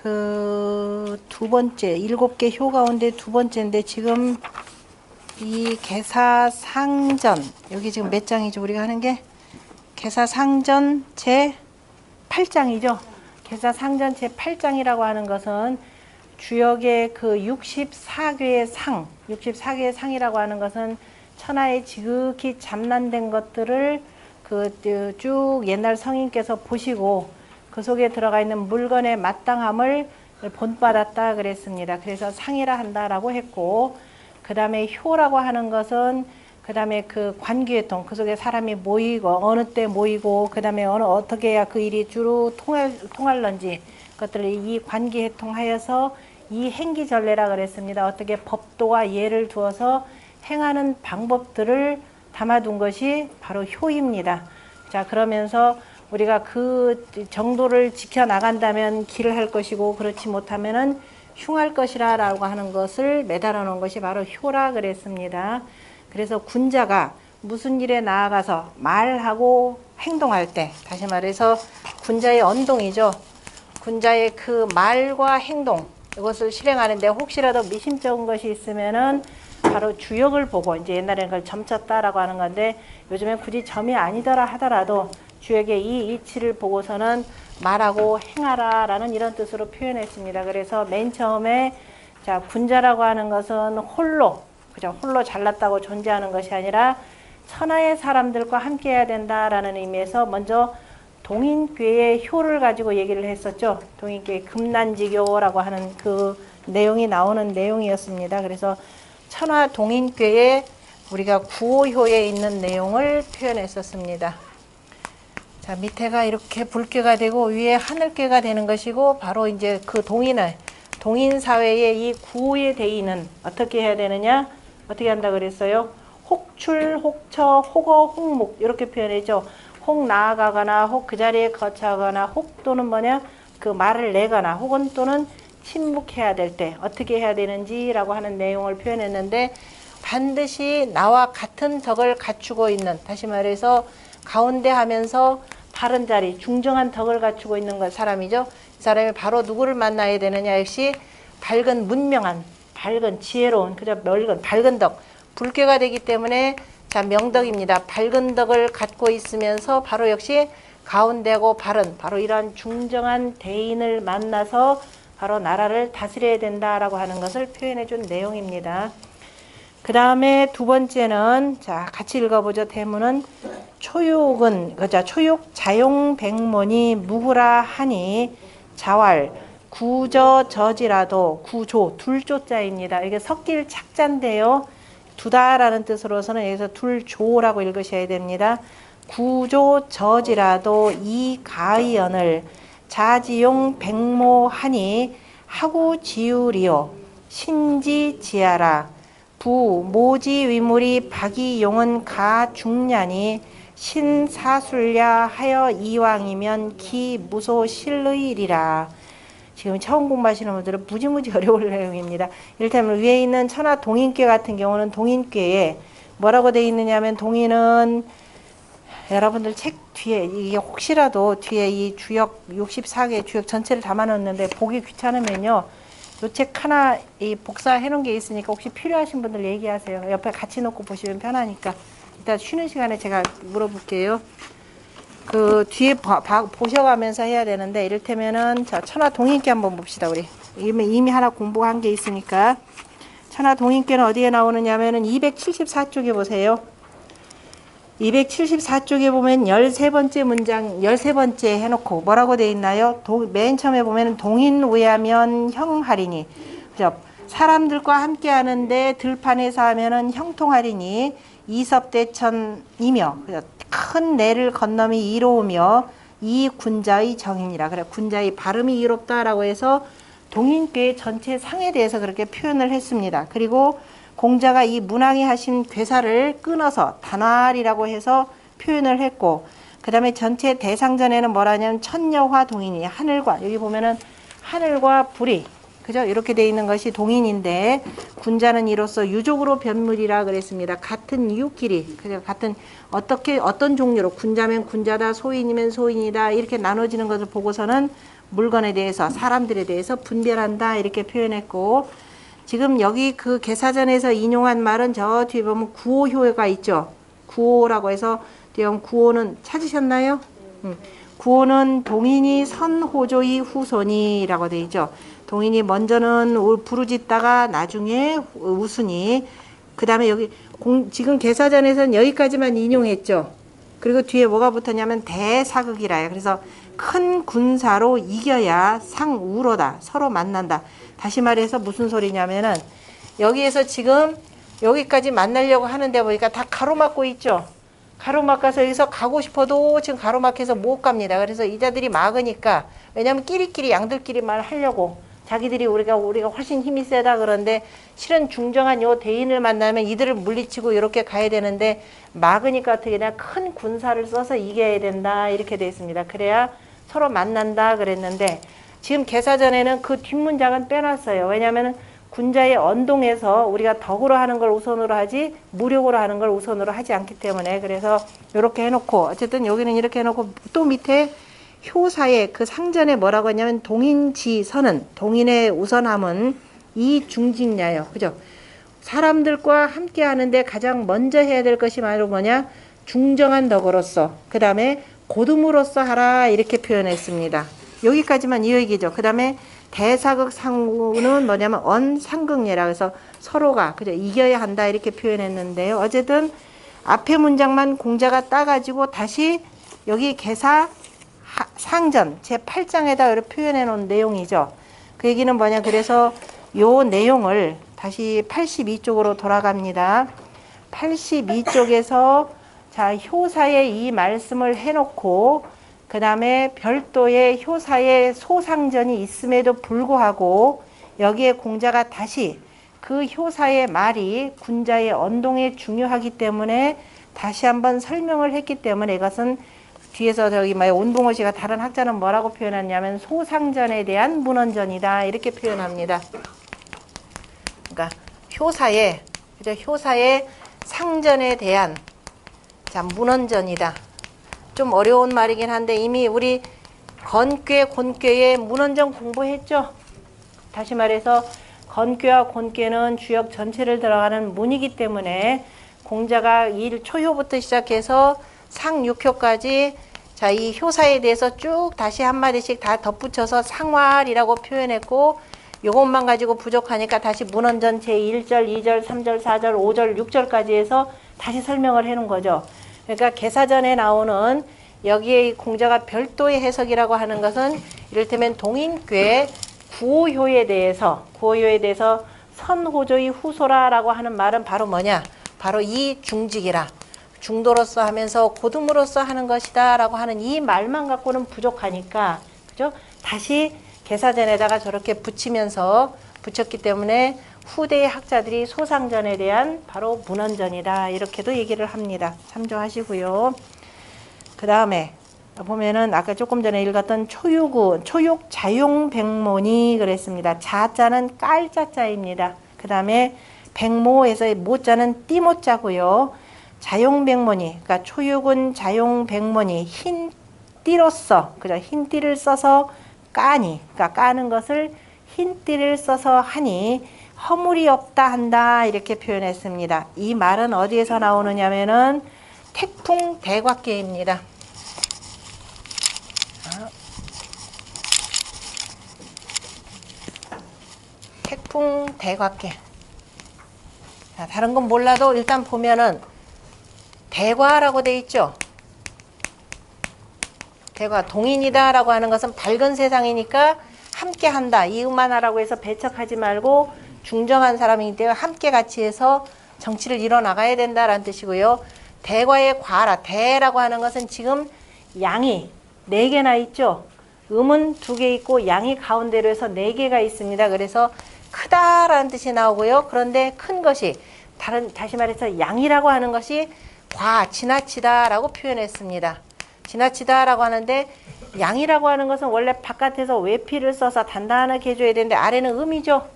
그 두 번째 7개 효 가운데 두 번째인데 지금 이 개사상전 여기 지금 몇 장이죠? 우리가 하는 게 개사상전 제 8장이죠. 개사상전 제 8장이라고 하는 것은 주역의 그 64개의 상, 64개의 상이라고 하는 것은 천하에 지극히 잠난된 것들을 그 쭉 옛날 성인께서 보시고 그 속에 들어가 있는 물건의 마땅함을 본받았다 그랬습니다. 그래서 상이라 한다라고 했고, 그 다음에 효라고 하는 것은 그 다음에 그 관계통, 그 속에 사람이 모이고 어느 때 모이고 그 다음에 어떻게 해야 그 일이 주로 통할런지 그것들을 이 관계통하여서 이 행기전례라 그랬습니다. 어떻게 법도와 예를 두어서 행하는 방법들을 담아둔 것이 바로 효입니다. 자, 그러면서 우리가 그 정도를 지켜나간다면 길을 할 것이고 그렇지 못하면은 흉할 것이라 라고 하는 것을 매달아 놓은 것이 바로 효라 그랬습니다. 그래서 군자가 무슨 일에 나아가서 말하고 행동할 때, 다시 말해서 군자의 언동이죠. 군자의 그 말과 행동, 이것을 실행하는데 혹시라도 미심쩍은 것이 있으면은 바로 주역을 보고, 이제 옛날에는 그걸 점쳤다라고 하는 건데 요즘엔 굳이 점이 아니더라 하더라도 주역의 이 이치를 보고서는 말하고 행하라 라는 이런 뜻으로 표현했습니다. 그래서 맨 처음에 자, 군자라고 하는 것은 홀로, 그죠? 홀로 잘났다고 존재하는 것이 아니라 천하의 사람들과 함께 해야 된다라는 의미에서 먼저 동인궤의 효를 가지고 얘기를 했었죠. 동인궤 금난지교라고 하는 그 내용이 나오는 내용이었습니다. 그래서 천하 동인궤에 우리가 구호효에 있는 내용을 표현했었습니다. 자, 밑에가 이렇게 불궤가 되고 위에 하늘궤가 되는 것이고, 바로 이제 그 동인 사회의 이 구호의 대의는 어떻게 해야 되느냐? 어떻게 한다 그랬어요? 혹출, 혹처, 혹어, 혹묵 이렇게 표현했죠. 혹 나아가거나 혹 그 자리에 거처하거나 혹 또는 뭐냐? 그 말을 내거나 혹은 또는 침묵해야 될 때 어떻게 해야 되는지라고 하는 내용을 표현했는데, 반드시 나와 같은 덕을 갖추고 있는, 다시 말해서 가운데 하면서 바른 자리, 중정한 덕을 갖추고 있는 것 사람이죠. 이 사람이 바로 누구를 만나야 되느냐? 역시 밝은 문명한, 밝은 지혜로운, 그저 밝은 덕, 불교가 되기 때문에 자, 명덕입니다. 밝은 덕을 갖고 있으면서 바로 역시 가운데고 바른, 바로 이러한 중정한 대인을 만나서 바로 나라를 다스려야 된다라고 하는 것을 표현해 준 내용입니다. 그 다음에 두 번째는, 자, 같이 읽어보죠. 대문은 초육은, 그죠? 초육 자용백문이 무구라 하니 자왈 구저 저지라도, 구조 둘조자입니다. 이게 섞일 착자인데요. 두다라는 뜻으로서는 여기서 둘조라고 읽으셔야 됩니다. 구조 저지라도 이 가의연을 자지용 백모하니 하구 지우리요 신지지하라 부 모지 위물이 박이용은 가 중냐니 신사술야 하여 이왕이면 기 무소 실의리라. 지금 처음 공부하시는 분들은 무지무지 어려울 내용입니다. 이를테면 위에 있는 천하 동인궤 같은 경우는 동인궤에 뭐라고 되어 있느냐면, 동인은 여러분들 책 뒤에 이게 혹시라도 뒤에 이 주역 64개 주역 전체를 담아 놓는데 보기 귀찮으면요, 요 책 하나 이 복사해 놓은 게 있으니까 혹시 필요하신 분들 얘기하세요. 옆에 같이 놓고 보시면 편하니까. 이따 쉬는 시간에 제가 물어볼게요. 그 뒤에 보셔가면서 해야 되는데, 이를테면은 자, 천하 동인궤 한번 봅시다. 우리 이미 하나 공부한 게 있으니까. 천하 동인궤는 어디에 나오느냐면은 274쪽에 보세요. 274쪽에 보면 13번째 문장, 13번째 해놓고 뭐라고 돼 있나요? 맨 처음에 보면 동인우야면 형하리니. 그죠? 사람들과 함께 하는데 들판에서 하면은 형통하리니 이섭대천이며, 큰 내를 건너미 이로우며 이 군자의 정인이라. 그래, 군자의 발음이 이롭다라고 해서 동인궤 전체 상에 대해서 그렇게 표현을 했습니다. 그리고 공자가 이 문왕이 하신 괴사를 끊어서 단활이라고 해서 표현을 했고, 그 다음에 전체 대상전에는 뭐라냐면 천여화 동인이, 하늘과, 여기 보면은 하늘과 불이, 그죠? 이렇게 돼 있는 것이 동인인데, 군자는 이로써 유족으로 변물이라 그랬습니다. 같은 이웃끼리, 그죠? 같은 어떤 종류로, 군자면 군자다, 소인이면 소인이다, 이렇게 나눠지는 것을 보고서는 물건에 대해서 사람들에 대해서 분별한다 이렇게 표현했고 지금 여기 그 개사전에서 인용한 말은 저 뒤에 보면 구호효가 있죠. 구호라고 해서 뒤에 보면 구호는 찾으셨나요? 구호는 동인이 선호조의 후손이라고 되어 있죠. 동인이 먼저는 부르짖다가 나중에 우순이 그 다음에 여기 지금 개사전에서는 여기까지만 인용했죠. 그리고 뒤에 뭐가 붙었냐면 대사극이라요. 그래서 큰 군사로 이겨야 상우로다. 서로 만난다. 다시 말해서 무슨 소리냐면은 여기에서 지금 여기까지 만나려고 하는데 보니까 다 가로막고 있죠. 가로막아서 여기서 가고 싶어도 지금 가로막혀서 못 갑니다. 그래서 이자들이 막으니까 왜냐면 끼리끼리 양들끼리만 하려고 자기들이 우리가 훨씬 힘이 세다 그런데 실은 중정한 요 대인을 만나면 이들을 물리치고 이렇게 가야 되는데 막으니까 어떻게 되냐 큰 군사를 써서 이겨야 된다 이렇게 되어 있습니다. 그래야 서로 만난다 그랬는데 지금 개사전에는 그 뒷문장은 빼놨어요. 왜냐하면 군자의 언동에서 우리가 덕으로 하는 걸 우선으로 하지 무력으로 하는 걸 우선으로 하지 않기 때문에 그래서 이렇게 해놓고 어쨌든 여기는 이렇게 해놓고 또 밑에 효사의 그 상전에 뭐라고 했냐면 동인지선은 동인의 우선함은 이 중직냐요. 그죠? 사람들과 함께 하는데 가장 먼저 해야 될 것이 바로 뭐냐? 중정한 덕으로서 그 다음에 고둠으로서 하라 이렇게 표현했습니다. 여기까지만 이 얘기죠. 그 다음에 대사극 상우는 뭐냐면 언상극예라 그래서 서로가 그죠? 이겨야 한다 이렇게 표현했는데요. 어쨌든 앞에 문장만 공자가 따가지고 다시 여기 개사 상전 제8장에다 이렇게 표현해 놓은 내용이죠. 그 얘기는 뭐냐 그래서 요 내용을 다시 82쪽으로 돌아갑니다. 82쪽에서 자 효사의 이 말씀을 해놓고 그 다음에 별도의 효사의 소상전이 있음에도 불구하고 여기에 공자가 다시 그 효사의 말이 군자의 언동에 중요하기 때문에 다시 한번 설명을 했기 때문에 이것은 뒤에서 저기 온봉어씨가 다른 학자는 뭐라고 표현하냐면 소상전에 대한 문헌전이다 이렇게 표현합니다. 그러니까 효사의 상전에 대한 자 문헌전이다. 좀 어려운 말이긴 한데 이미 우리 건괴, 곤괴의 문헌전 공부했죠. 다시 말해서 건괴와 곤괴는 주역 전체를 들어가는 문이기 때문에 공자가 1초효부터 시작해서 상 6효까지 자, 이 효사에 대해서 쭉 다시 한마디씩 다 덧붙여서 상활이라고 표현했고 요것만 가지고 부족하니까 다시 문헌전 제1절, 2절, 3절, 4절, 5절, 6절까지 해서 다시 설명을 해놓은 거죠. 그러니까 개사전에 나오는 여기에 공자가 별도의 해석이라고 하는 것은 이를테면 동인괴 구호효에 대해서 선호조의 후소라라고 하는 말은 바로 뭐냐? 바로 이 중직이라. 중도로서 하면서 고둠으로서 하는 것이다 라고 하는 이 말만 갖고는 부족하니까 그죠? 다시 개사전에다가 저렇게 붙였기 때문에 후대의 학자들이 소상전에 대한 바로 문헌전이다 이렇게도 얘기를 합니다. 참조하시고요. 그 다음에 보면은 아까 조금 전에 읽었던 초육 자용백모니 그랬습니다. 자자는 깔자자입니다. 그 다음에 백모에서의 모자는 띠모자고요. 자용백모니, 그러니까 초육은 자용백모니 흰 띠로써, 그죠? 흰 띠를 써서 까니, 그러니까 까는 것을 흰 띠를 써서 하니 허물이 없다 한다 이렇게 표현했습니다. 이 말은 어디에서 나오느냐면은 태풍대곽계입니다. 태풍대곽계. 자, 다른 건 몰라도 일단 보면은 대과라고 돼 있죠. 대과 동인이다 라고 하는 것은 밝은 세상이니까 함께 한다. 이음만 하라고 해서 배척하지 말고 중정한 사람이기 때문에 함께 같이 해서 정치를 이뤄나가야 된다라는 뜻이고요. 대과의 과라. 대라고 하는 것은 지금 양이 4개나 있죠. 음은 2개 있고 양이 가운데로 해서 4개가 있습니다. 그래서 크다라는 뜻이 나오고요. 그런데 큰 것이 다시 말해서 양이라고 하는 것이 지나치다라고 표현했습니다. 지나치다라고 하는데 양이라고 하는 것은 원래 바깥에서 외피를 써서 단단하게 해줘야 되는데 아래는 음이죠.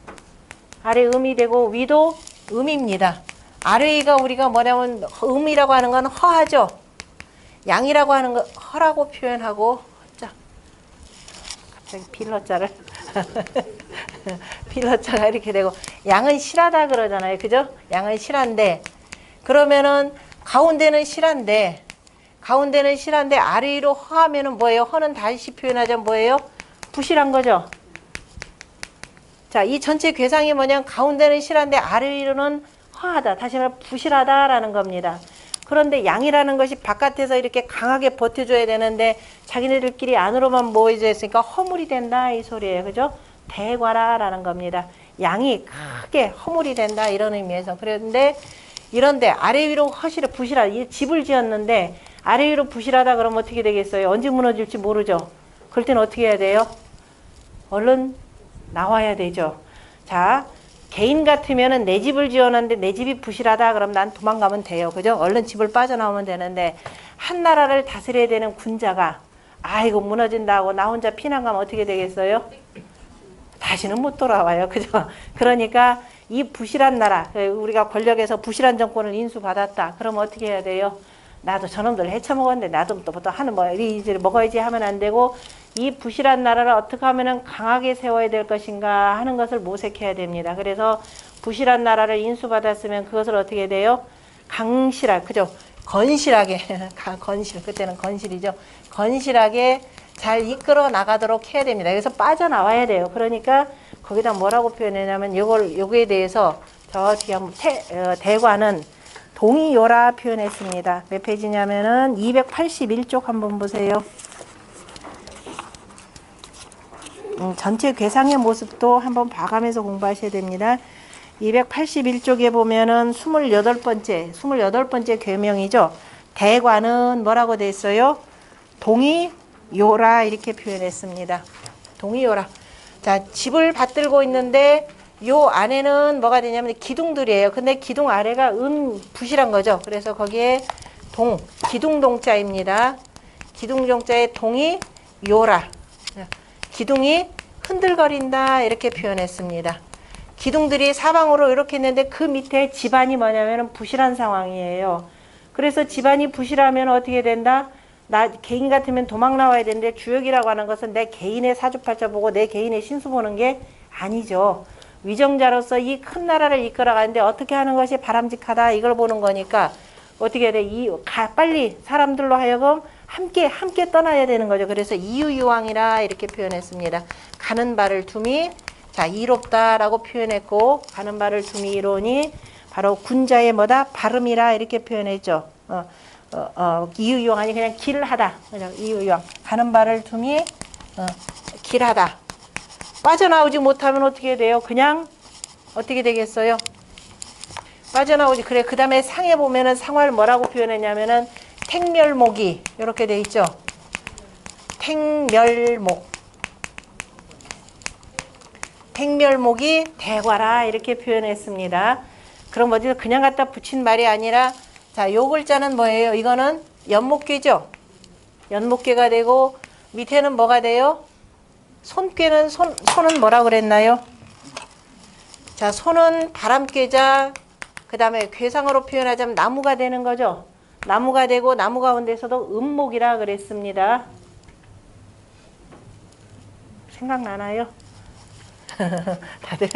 아래 음이 되고 위도 음입니다. 아래가 우리가 뭐냐면 음이라고 하는 건 허하죠. 양이라고 하는 건 허라고 표현하고 자 저기 필러자를 필러자가 이렇게 되고 양은 실하다 그러잖아요. 그죠? 양은 실한데 그러면은 가운데는 실한데 아래 위로 허하면은 뭐예요? 허는 다시 표현하자면 뭐예요? 부실한 거죠. 자, 이 전체 괴상이 뭐냐면 가운데는 실한데 아래 위로는 허하다. 다시 말해 부실하다라는 겁니다. 그런데 양이라는 것이 바깥에서 이렇게 강하게 버텨줘야 되는데 자기네들끼리 안으로만 모여져 있으니까 허물이 된다 이 소리예요. 그죠? 대과라라는 겁니다. 양이 크게 허물이 된다 이런 의미에서. 그런데 이런데 아래 위로 허실해 부실하다. 이 집을 지었는데 아래 위로 부실하다 그러면 어떻게 되겠어요? 언제 무너질지 모르죠. 그럴 때는 어떻게 해야 돼요? 얼른 나와야 되죠. 자, 개인 같으면은 내 집을 지어놨는데 내 집이 부실하다 그럼 난 도망가면 돼요. 그죠? 얼른 집을 빠져나오면 되는데 한 나라를 다스려야 되는 군자가 이거 무너진다고 나 혼자 피난 가면 어떻게 되겠어요? 다시는 못 돌아와요. 그죠? 그러니까 이 부실한 나라, 우리가 권력에서 부실한 정권을 인수받았다. 그럼 어떻게 해야 돼요? 나도 저놈들 헤쳐먹었는데 나도 또 하는 뭐 이제 먹어야지 하면 안 되고 이 부실한 나라를 어떻게 하면은 강하게 세워야 될 것인가 하는 것을 모색해야 됩니다. 그래서 부실한 나라를 인수받았으면 그것을 어떻게 해야 돼요? 강실하게, 그죠? 건실하게, 건실, 그때는 건실이죠. 건실하게 잘 이끌어 나가도록 해야 됩니다. 여기서 빠져나와야 돼요. 그러니까 거기다 뭐라고 표현했냐면 요거에 대해서 저 뒤에 한번 대과는 동의요라 표현했습니다. 몇 페이지냐면은 281쪽 한번 보세요. 전체 괴상의 모습도 한번 봐가면서 공부하셔야 됩니다. 281쪽에 보면은 28번째 괴명이죠. 대과는 뭐라고 돼 있어요? 동의요라 이렇게 표현했습니다. 동의요라. 자, 집을 받들고 있는데 요 안에는 뭐가 되냐면 기둥들이에요. 근데 기둥 아래가 부실한 거죠. 그래서 거기에 기둥동자입니다. 기둥동자의 동의요라. 기둥이 흔들거린다 이렇게 표현했습니다. 기둥들이 사방으로 이렇게 있는데 그 밑에 집안이 뭐냐면 부실한 상황이에요. 그래서 집안이 부실하면 어떻게 된다? 나 개인 같으면 도망 나와야 되는데 주역이라고 하는 것은 내 개인의 사주팔자 보고 내 개인의 신수 보는 게 아니죠. 위정자로서 이 큰 나라를 이끌어가는데 어떻게 하는 것이 바람직하다 이걸 보는 거니까 어떻게 해야 돼? 빨리 사람들로 하여금 함께 떠나야 되는 거죠. 그래서 이유유왕이라 이렇게 표현했습니다. 가는 바를 둠이 자 이롭다라고 표현했고 가는 바를 둠이 이로니 바로 군자의 뭐다? 발음이라 이렇게 표현했죠. 이유유왕이 그냥 길하다. 그냥 이유유왕 가는 바를 둠이 길하다. 빠져나오지 못하면 어떻게 돼요? 그냥 어떻게 되겠어요? 빠져나오지. 그래. 그 다음에 상에 보면은 상화를 뭐라고 표현했냐면은 택멸목이 이렇게 돼 있죠. 택멸목이 대과라 이렇게 표현했습니다. 그럼 어디서 그냥 갖다 붙인 말이 아니라 자, 요 글자는 뭐예요? 이거는 연목괴죠. 연목괴가 되고 밑에는 뭐가 돼요? 손괴는 손은 뭐라고 그랬나요? 자, 손은 바람괴자. 그 다음에 괴상으로 표현하자면 나무가 되는 거죠. 나무가 되고 나무 가운데서도 음목이라 그랬습니다. 생각나나요? 다들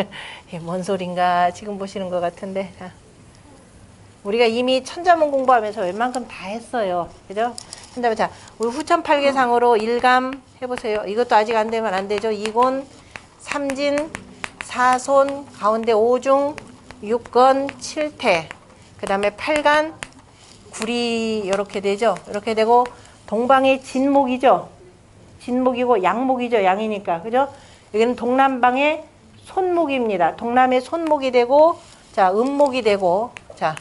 뭔 소린가 지금 보시는 것 같은데 자, 우리가 이미 천자문 공부하면서 웬만큼 다 했어요. 그죠? 그다음에 자, 우리 후천 8개상으로 일감 해보세요. 이것도 아직 안 되면 안 되죠. 이곤, 삼진, 사손, 가운데 오중, 육건, 칠태, 그 다음에 팔간, 구리 이렇게 되죠. 이렇게 되고 동방의 진목이죠. 진목이고 양목이죠. 양이니까. 그죠? 여기는 동남방의 손목입니다. 동남의 손목이 되고 자 음목이 되고 자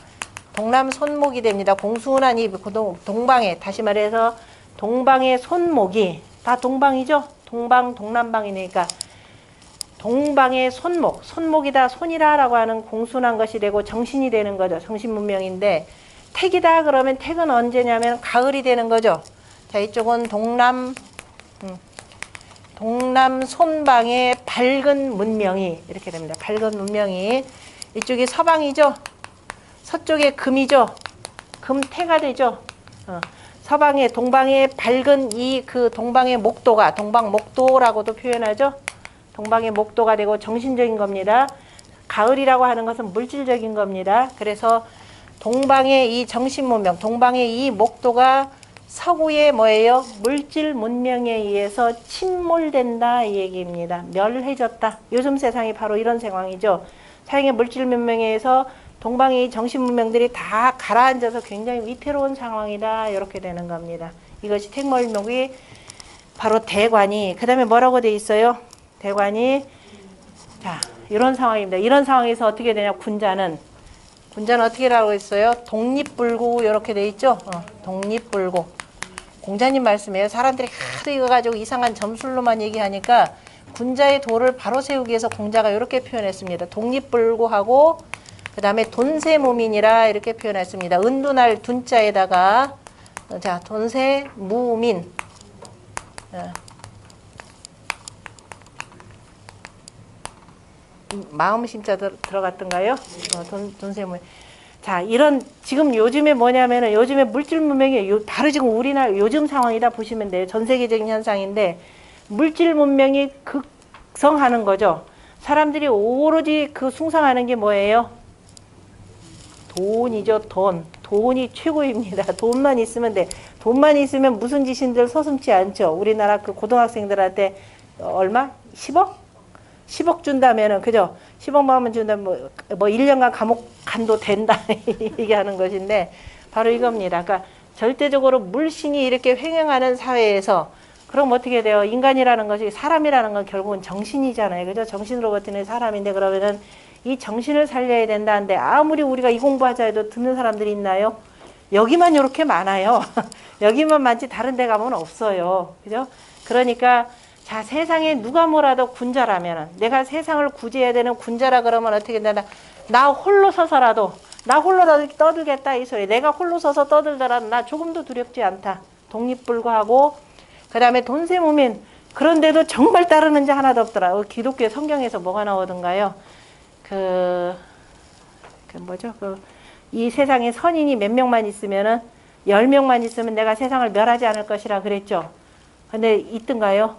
동남 손목이 됩니다. 공순한 이 동방에 다시 말해서 동방의 손목이 다 동방이죠. 동방 동남방이니까 동방의 손목이다 손이라라고 하는 공순한 것이 되고 정신이 되는 거죠. 정신문명인데 택이다 그러면 택은 언제냐면 가을이 되는 거죠. 자 이쪽은 동남 손방의 밝은 문명이 이렇게 됩니다. 밝은 문명이 이쪽이 서방이죠. 서쪽에 금이죠. 금태가 되죠. 서방의 동방의 밝은 이 그 동방의 목도가 동방목도라고도 표현하죠. 동방의 목도가 되고 정신적인 겁니다. 가을이라고 하는 것은 물질적인 겁니다. 그래서 동방의 이 정신문명, 동방의 이 목도가 서구의 뭐예요? 물질 문명에 의해서 침몰된다 이 얘기입니다. 멸해졌다. 요즘 세상이 바로 이런 상황이죠. 서양의 물질 문명에 의해서 동방의 이 정신 문명들이 다 가라앉아서 굉장히 위태로운 상황이다. 이렇게 되는 겁니다. 이것이 택몰목이 바로 대관이, 그 다음에 뭐라고 돼 있어요? 대관이, 자, 이런 상황입니다. 이런 상황에서 어떻게 되냐? 군자는 어떻게라고 했어요? 독립불구 이렇게 돼 있죠? 독립불구. 공자님 말씀이에요. 사람들이 하도 이거 가지고 이상한 점술로만 얘기하니까 군자의 도를 바로 세우기 위해서 공자가 이렇게 표현했습니다. 독립불구하고 그 다음에 돈세무민이라 이렇게 표현했습니다. 은둔할 둔자에다가 자 돈세무민 마음 심자 들어갔던가요? 돈세무민. 자, 이런 지금 요즘에 뭐냐면은 요즘에 물질 문명이 바로 지금 우리나라 요즘 상황이다 보시면 돼요. 전 세계적인 현상인데 물질 문명이 극성하는 거죠. 사람들이 오로지 그 숭상하는 게 뭐예요? 돈이죠. 돈이 최고입니다. 돈만 있으면 돼. 돈만 있으면 무슨 짓인들 서슴지 않죠. 우리나라 그 고등학생들한테 얼마? 10억? 10억 준다면은, 그죠? 10억만 준다면 뭐 1년간 감옥 간도 된다. 얘기하는 것인데, 바로 이겁니다. 그러니까 절대적으로 물신이 이렇게 횡행하는 사회에서, 그럼 어떻게 돼요? 인간이라는 것이, 사람이라는 건 결국은 정신이잖아요. 그죠? 정신으로 버티는 사람인데, 그러면은 이 정신을 살려야 된다는데, 아무리 우리가 이 공부하자 해도 듣는 사람들이 있나요? 여기만 이렇게 많아요. 여기만 많지 다른 데 가면 없어요. 그죠? 그러니까, 자, 세상에 누가 뭐라도 군자라면은, 내가 세상을 구제해야 되는 군자라 그러면 어떻게 되나? 나 홀로 서서라도, 나 홀로라도 떠들겠다 이 소리. 내가 홀로 서서 떠들더라도 나 조금도 두렵지 않다. 독립불구하고, 그 다음에 돈세무민. 그런데도 정말 따르는 자 하나도 없더라. 기독교 성경에서 뭐가 나오던가요? 이 세상에 선인이 몇 명만 있으면은, 10명만 있으면 내가 세상을 멸하지 않을 것이라 그랬죠. 근데 있던가요?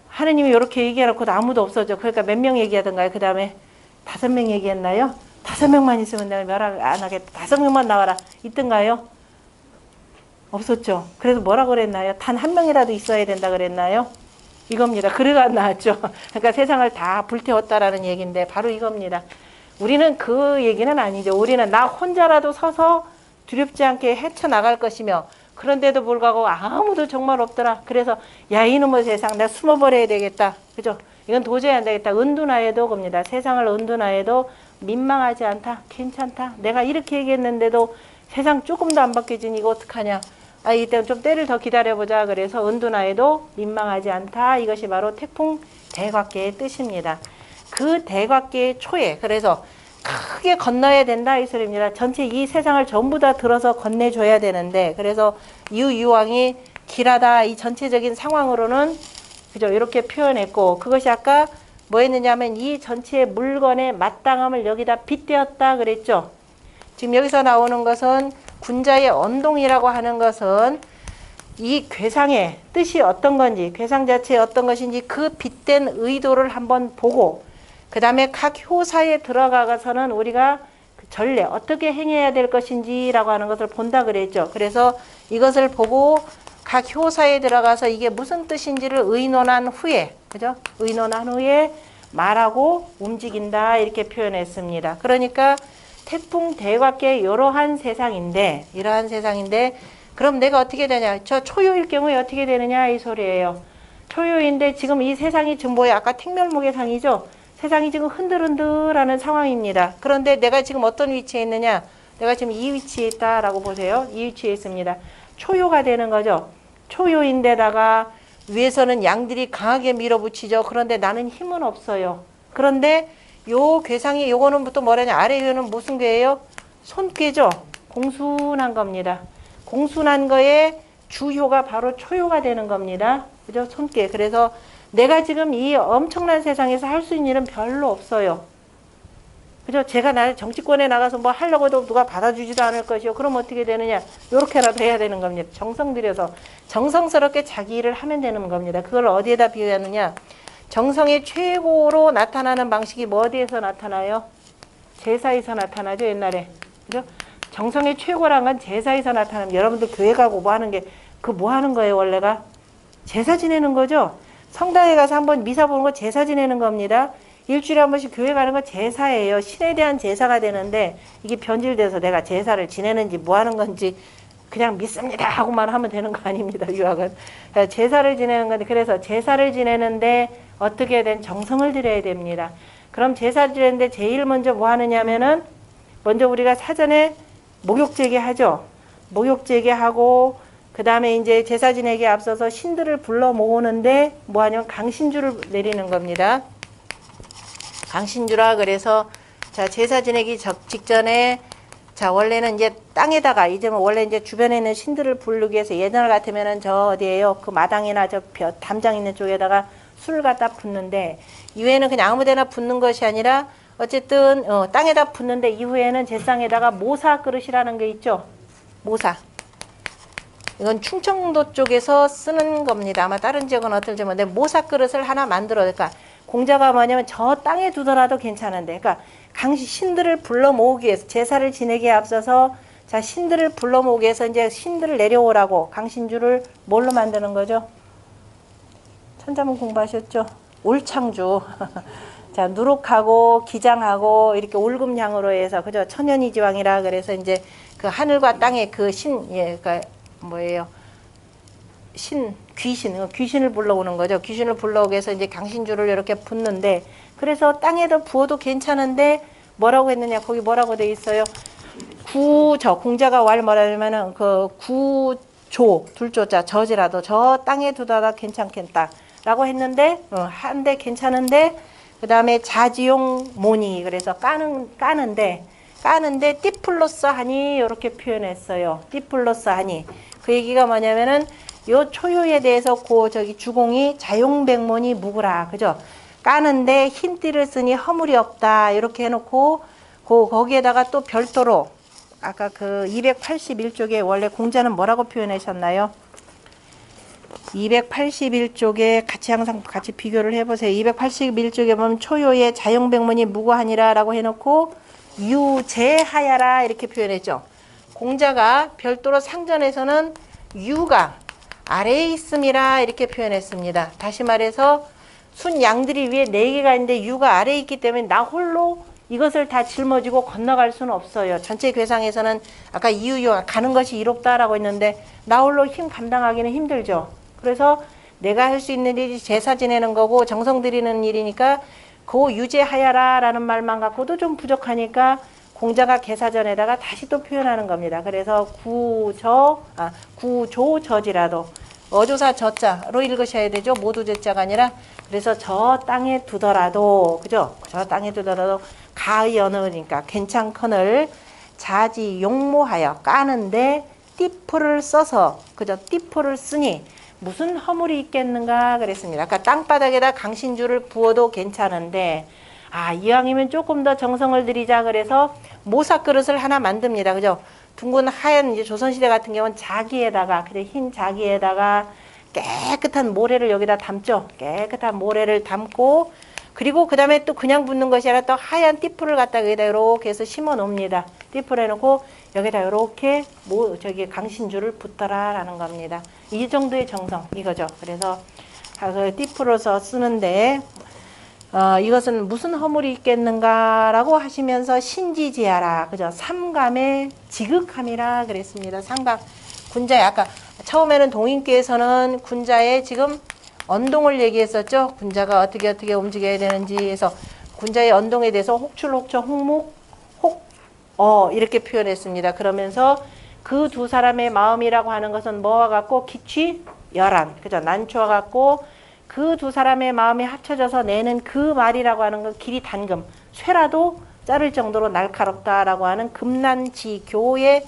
하느님이 이렇게 얘기해놓고도 아무도 없어져. 그러니까 몇 명 얘기하던가요? 그 다음에 5명 얘기했나요? 5명만 있으면 내가 멸할 안 하겠다. 5명만 나와라. 있던가요? 없었죠. 그래서 뭐라 그랬나요? 단 한 명이라도 있어야 된다 그랬나요? 이겁니다. 그래가 안 나왔죠. 그러니까 세상을 다 불태웠다라는 얘기인데 바로 이겁니다. 우리는 그 얘기는 아니죠. 우리는 나 혼자라도 서서 두렵지 않게 헤쳐나갈 것이며 그런데도 불구하고 아무도 정말 없더라. 그래서 야 이놈의 세상 내가 숨어버려야 되겠다. 그죠? 이건 도저히 안 되겠다. 은둔하여도 겁니다. 세상을 은둔하여도 민망하지 않다. 괜찮다. 내가 이렇게 얘기했는데도 세상 조금도 안 바뀌어지니 이거 어떡하냐. 아 이때는 좀 때를 더 기다려보자. 그래서 은둔하여도 민망하지 않다. 이것이 바로 태풍 대곽계의 뜻입니다. 그 대곽계의 초에 그래서 크게 건너야 된다 이 소리입니다. 전체 이 세상을 전부 다 들어서 건네줘야 되는데 그래서 유유왕이 길하다 이 전체적인 상황으로는 그죠 이렇게 표현했고 그것이 아까 뭐 했느냐면 이 전체 물건의 마땅함을 여기다 빗대었다 그랬죠. 지금 여기서 나오는 것은 군자의 언동이라고 하는 것은 이 괴상의 뜻이 어떤 건지 괴상 자체의 어떤 것인지 그 빗댄 의도를 한번 보고 그 다음에 각 효사에 들어가서는 우리가 그 전례 어떻게 행해야 될 것인지라고 하는 것을 본다 그랬죠. 그래서 이것을 보고 각 효사에 들어가서 이게 무슨 뜻인지를 의논한 후에 그죠? 의논한 후에 말하고 움직인다 이렇게 표현했습니다. 그러니까 태풍 대곽계 이러한 세상인데 그럼 내가 어떻게 되냐? 저 초요일 경우에 어떻게 되느냐 이 소리예요. 초요인데 지금 이 세상이 지금 뭐예요? 아까 택멸목의 상이죠. 세상이 지금 흔들흔들하는 상황입니다. 그런데 내가 지금 어떤 위치에 있느냐? 내가 지금 이 위치에 있다라고 보세요. 이 위치에 있습니다. 초요가 되는 거죠. 초요인데다가 위에서는 양들이 강하게 밀어붙이죠. 그런데 나는 힘은 없어요. 그런데 요 괴상이 요거는 또 뭐라냐? 아래 요는 무슨 괴예요? 손괴죠. 공순한 겁니다. 공순한 거에 주효가 바로 초효가 되는 겁니다. 그죠? 손괴. 그래서 내가 지금 이 엄청난 세상에서 할 수 있는 일은 별로 없어요. 그죠? 제가 나 정치권에 나가서 뭐 하려고 해도 누가 받아주지도 않을 것이요. 그럼 어떻게 되느냐? 요렇게라도 해야 되는 겁니다. 정성 들여서 정성스럽게 자기 일을 하면 되는 겁니다. 그걸 어디에다 비유하느냐? 정성의 최고로 나타나는 방식이 뭐 어디에서 나타나요? 제사에서 나타나죠, 옛날에. 그죠? 정성의 최고란 건 제사에서 나타납니다. 여러분들 교회 가고 뭐 하는 게, 그 뭐 하는 거예요, 원래가? 제사 지내는 거죠? 성당에 가서 한번 미사 보는 거 제사 지내는 겁니다. 일주일에 한 번씩 교회 가는 거 제사예요. 신에 대한 제사가 되는데 이게 변질돼서 내가 제사를 지내는지 뭐 하는 건지 그냥 믿습니다 하고만 하면 되는 거 아닙니다. 유학은. 제사를 지내는 건데 그래서 제사를 지내는데 어떻게 된 정성을 들여야 됩니다. 그럼 제사를 지내는데 제일 먼저 뭐 하느냐면은 먼저 우리가 사전에 목욕제계 하죠. 목욕제계 하고 그 다음에 이제 제사 지내기에 앞서서 신들을 불러 모으는데 뭐 하냐면 강신주를 내리는 겁니다. 강신주라 그래서 자 제사 지내기 직전에 자 원래는 이제 땅에다가 이제 뭐 원래 이제 주변에 있는 신들을 부르기 위해서 예전 같으면은 저 어디에요 그 마당이나 저 담장 있는 쪽에다가 술을 갖다 붓는데 이후에는 그냥 아무데나 붓는 것이 아니라 어쨌든 땅에다 붓는데 이후에는 제상에다가 모사 그릇이라는 게 있죠. 모사. 이건 충청도 쪽에서 쓰는 겁니다. 아마 다른 지역은 어떨지 모르는데 모사 그릇을 하나 만들어. 그러니까 공자가 뭐냐면 저 땅에 두더라도 괜찮은데, 그러니까 신들을 불러 모으기 위해서 제사를 지내기에 앞서서 자 신들을 불러 모으기 위해서 이제 신들을 내려오라고 강신주를 뭘로 만드는 거죠? 천자문 공부하셨죠? 올창주. 자 누룩하고 기장하고 이렇게 올금향으로 해서 그죠? 천연이지왕이라 그래서 이제 그 하늘과 땅의 그 신, 예, 그 뭐예요? 귀신을 불러오는 거죠. 귀신을 불러오기 위해서 이제 강신주를 이렇게 붓는데, 그래서 땅에다 부어도 괜찮은데, 뭐라고 했느냐, 거기 뭐라고 돼 있어요? 공자가 뭐라냐면은, 둘조자, 저지라도, 저 땅에 두다가 괜찮겠다. 라고 했는데, 한데 괜찮은데, 그 다음에 자지용 모니, 그래서 까는데, 띠플러스 하니, 이렇게 표현했어요. 띠플러스 하니. 그 얘기가 뭐냐면은, 요 초효에 대해서 주공이 자용백문이 묵으라. 그죠? 까는데 흰띠를 쓰니 허물이 없다. 이렇게 해놓고, 거기에다가 또 별도로, 아까 그 281쪽에 원래 공자는 뭐라고 표현하셨나요? 281쪽에 항상 같이 비교를 해보세요. 281쪽에 보면 초효에 자용백문이 무고하니라 라고 해놓고, 유제하야라 이렇게 표현했죠. 공자가 별도로 상전에서는 유가 아래에 있음이라 이렇게 표현했습니다. 다시 말해서 순 양들이 위에 4개가 있는데 유가 아래에 있기 때문에 나 홀로 이것을 다 짊어지고 건너갈 수는 없어요. 전체 괴상에서는 아까 이유요 가는 것이 이롭다라고 했는데 나 홀로 힘 감당하기는 힘들죠. 그래서 내가 할 수 있는 일이 제사 지내는 거고 정성 들이는 일이니까 그 유제하야라 라는 말만 갖고도 좀 부족하니까 공자가 개사전에다가 다시 또 표현하는 겁니다. 그래서 구조저지라도 어조사 저자로 읽으셔야 되죠. 모두 제자가 아니라. 그래서 저 땅에 두더라도, 그죠? 저 땅에 두더라도 가의 어느, 그러니까 괜찮거늘 자지 용모하여 까는데 띠포를 써서, 그죠? 띠포를 쓰니 무슨 허물이 있겠는가 그랬습니다. 아까 땅바닥에다 강신주를 부어도 괜찮은데 이왕이면 조금 더 정성을 들이자 그래서 모사 그릇을 하나 만듭니다. 그죠? 둥근 하얀 이제 조선시대 같은 경우는 자기에다가, 흰 자기에다가 깨끗한 모래를 여기다 담죠. 깨끗한 모래를 담고, 그리고 그 다음에 또 그냥 붓는 것이 아니라 또 하얀 띠풀을 갖다가 여기다 이렇게 해서 심어 놓습니다. 띠풀 해놓고 여기다 이렇게 강신주를 붓더라라는 겁니다. 이 정도의 정성, 이거죠. 그래서 띠풀로서 쓰는데, 이것은 무슨 허물이 있겠는가라고 하시면서 신지지하라. 그죠? 삼감의 지극함이라 그랬습니다. 삼감. 군자의 아까 처음에는 동인께서는 군자의 지금 언동을 얘기했었죠. 군자가 어떻게 움직여야 되는지 해서 군자의 언동에 대해서 혹출혹처 혹목 이렇게 표현했습니다. 그러면서 그 두 사람의 마음이라고 하는 것은 뭐와 같고 기취열한. 그죠? 난초와 같고 그 두 사람의 마음이 합쳐져서 내는 그 말이라고 하는 건 길이 단금, 쇠라도 자를 정도로 날카롭다라고 하는 금난지교의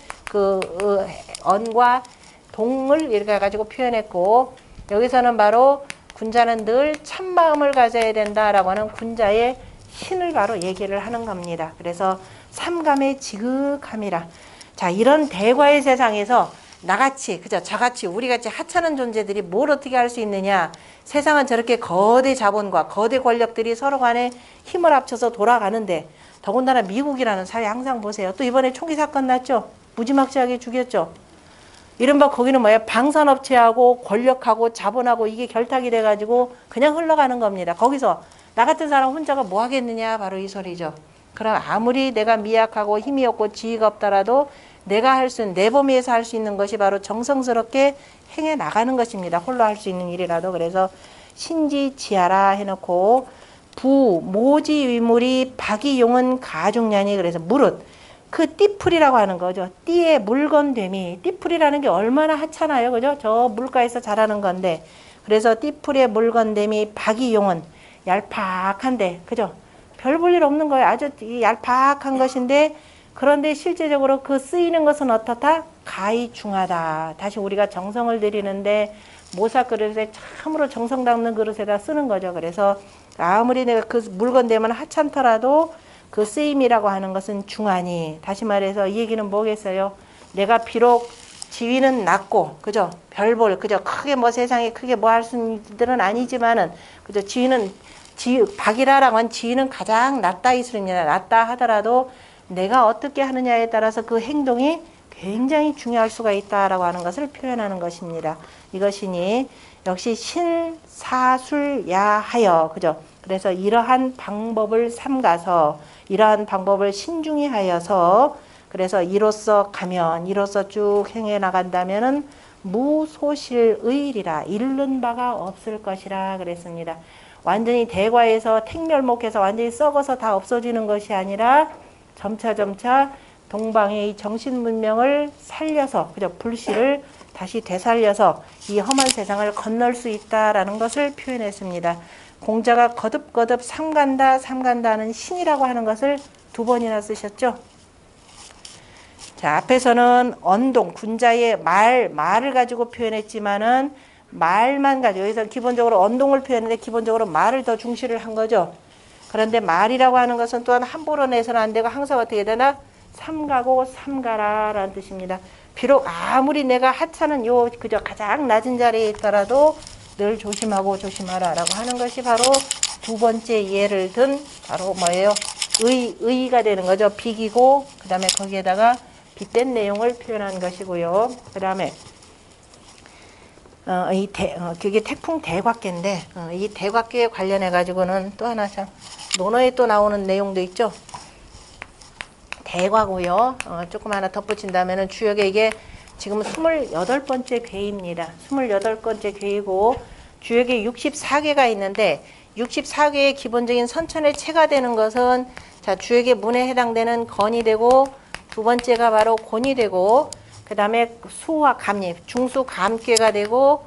언과 동을 이렇게 해가지고 표현했고, 여기서는 바로 군자는 늘 참마음을 가져야 된다라고 하는 군자의 신을 바로 얘기를 하는 겁니다. 그래서 삼감의 지극함이라. 자, 이런 대과의 세상에서 나같이, 그죠? 저같이, 우리같이 하찮은 존재들이 뭘 어떻게 할 수 있느냐. 세상은 저렇게 거대 자본과 거대 권력들이 서로 간에 힘을 합쳐서 돌아가는데, 더군다나 미국이라는 사회 항상 보세요. 또 이번에 총기 사건 났죠? 무지막지하게 죽였죠? 이른바 거기는 뭐예요? 방산업체하고 권력하고 자본하고 이게 결탁이 돼가지고 그냥 흘러가는 겁니다. 거기서 나 같은 사람 혼자가 뭐 하겠느냐? 바로 이 소리죠. 그럼 아무리 내가 미약하고 힘이 없고 지위가 없더라도 내가 할 수 있는, 내 범위에서 할 수 있는 것이 바로 정성스럽게 행해 나가는 것입니다. 홀로 할 수 있는 일이라도. 그래서 신지지하라 해놓고 부, 모지 위물이 박이용은 가중냐니. 그래서 무릇. 그 띠풀이라고 하는 거죠. 띠의 물건됨이. 띠풀이라는 게 얼마나 하찮아요. 그죠? 저 물가에서 자라는 건데. 그래서 띠풀의 물건됨이 박이용은 얄팍한데. 그죠? 별 볼 일 없는 거예요. 아주 얄팍한 것인데, 그런데 실제적으로 그 쓰이는 것은 어떻다? 가히 중하다. 다시 우리가 정성을 들이는데 모사 그릇에 참으로 정성 담는 그릇에다 쓰는 거죠. 그래서 아무리 내가 그 물건 되면 하찮더라도 그 쓰임이라고 하는 것은 중하니. 다시 말해서 이 얘기는 뭐겠어요? 내가 비록 지위는 낮고, 그죠? 별볼, 그죠? 크게 뭐 세상에 크게 뭐 할 수 있는 일은 아니지만은, 그죠? 박이라라고 한 지위는 가장 낮다 이 소리입니다. 낮다 하더라도 내가 어떻게 하느냐에 따라서 그 행동이 굉장히 중요할 수가 있다라고 하는 것을 표현하는 것입니다. 이것이니 역시 신사술야하여, 그죠? 그래서 이러한 방법을 삼가서, 이러한 방법을 신중히 하여서, 그래서 이로써 가면, 이로써 쭉 행해 나간다면은 무소실의리라, 잃는 바가 없을 것이라 그랬습니다. 완전히 대과에서 택멸목해서 완전히 썩어서 다 없어지는 것이 아니라 점차 동방의 이 정신 문명을 살려서, 그죠? 불씨를 다시 되살려서 이 험한 세상을 건널 수 있다라는 것을 표현했습니다. 공자가 거듭거듭 삼간다는 신이라고 하는 것을 2번이나 쓰셨죠. 자, 앞에서는 언동, 군자의 말을 가지고 표현했지만은 말만 가지고, 여기서 기본적으로 언동을 표현했는데 기본적으로 말을 더 중시를 한 거죠. 그런데 말이라고 하는 것은 또한 함부로 내서는 안 되고 항상 어떻게 되나? 삼가고 삼가라라는 뜻입니다. 비록 아무리 내가 하찮은 그저 가장 낮은 자리에 있더라도 늘 조심하고 조심하라라고 하는 것이 바로 2번째 예를 든 바로 뭐예요? 의의가 되는 거죠. 비기고 그 다음에 거기에다가 빗댄 내용을 표현한 것이고요. 그 다음에 그게 태풍 대곽계인데, 이 대곽계에 관련해 가지고는 또 하나 참 논어에 또 나오는 내용도 있죠. 대과고요. 조금 하나 덧붙인다면은 주역에 이게 지금 28번째 괴입니다. 28번째 괴이고 주역에 64괴가 있는데 64괴의 기본적인 선천의 체가 되는 것은 자, 주역의 문에 해당되는 건이 되고 2번째가 바로 곤이 되고 그 다음에 수와 감리, 중수 감괴가 되고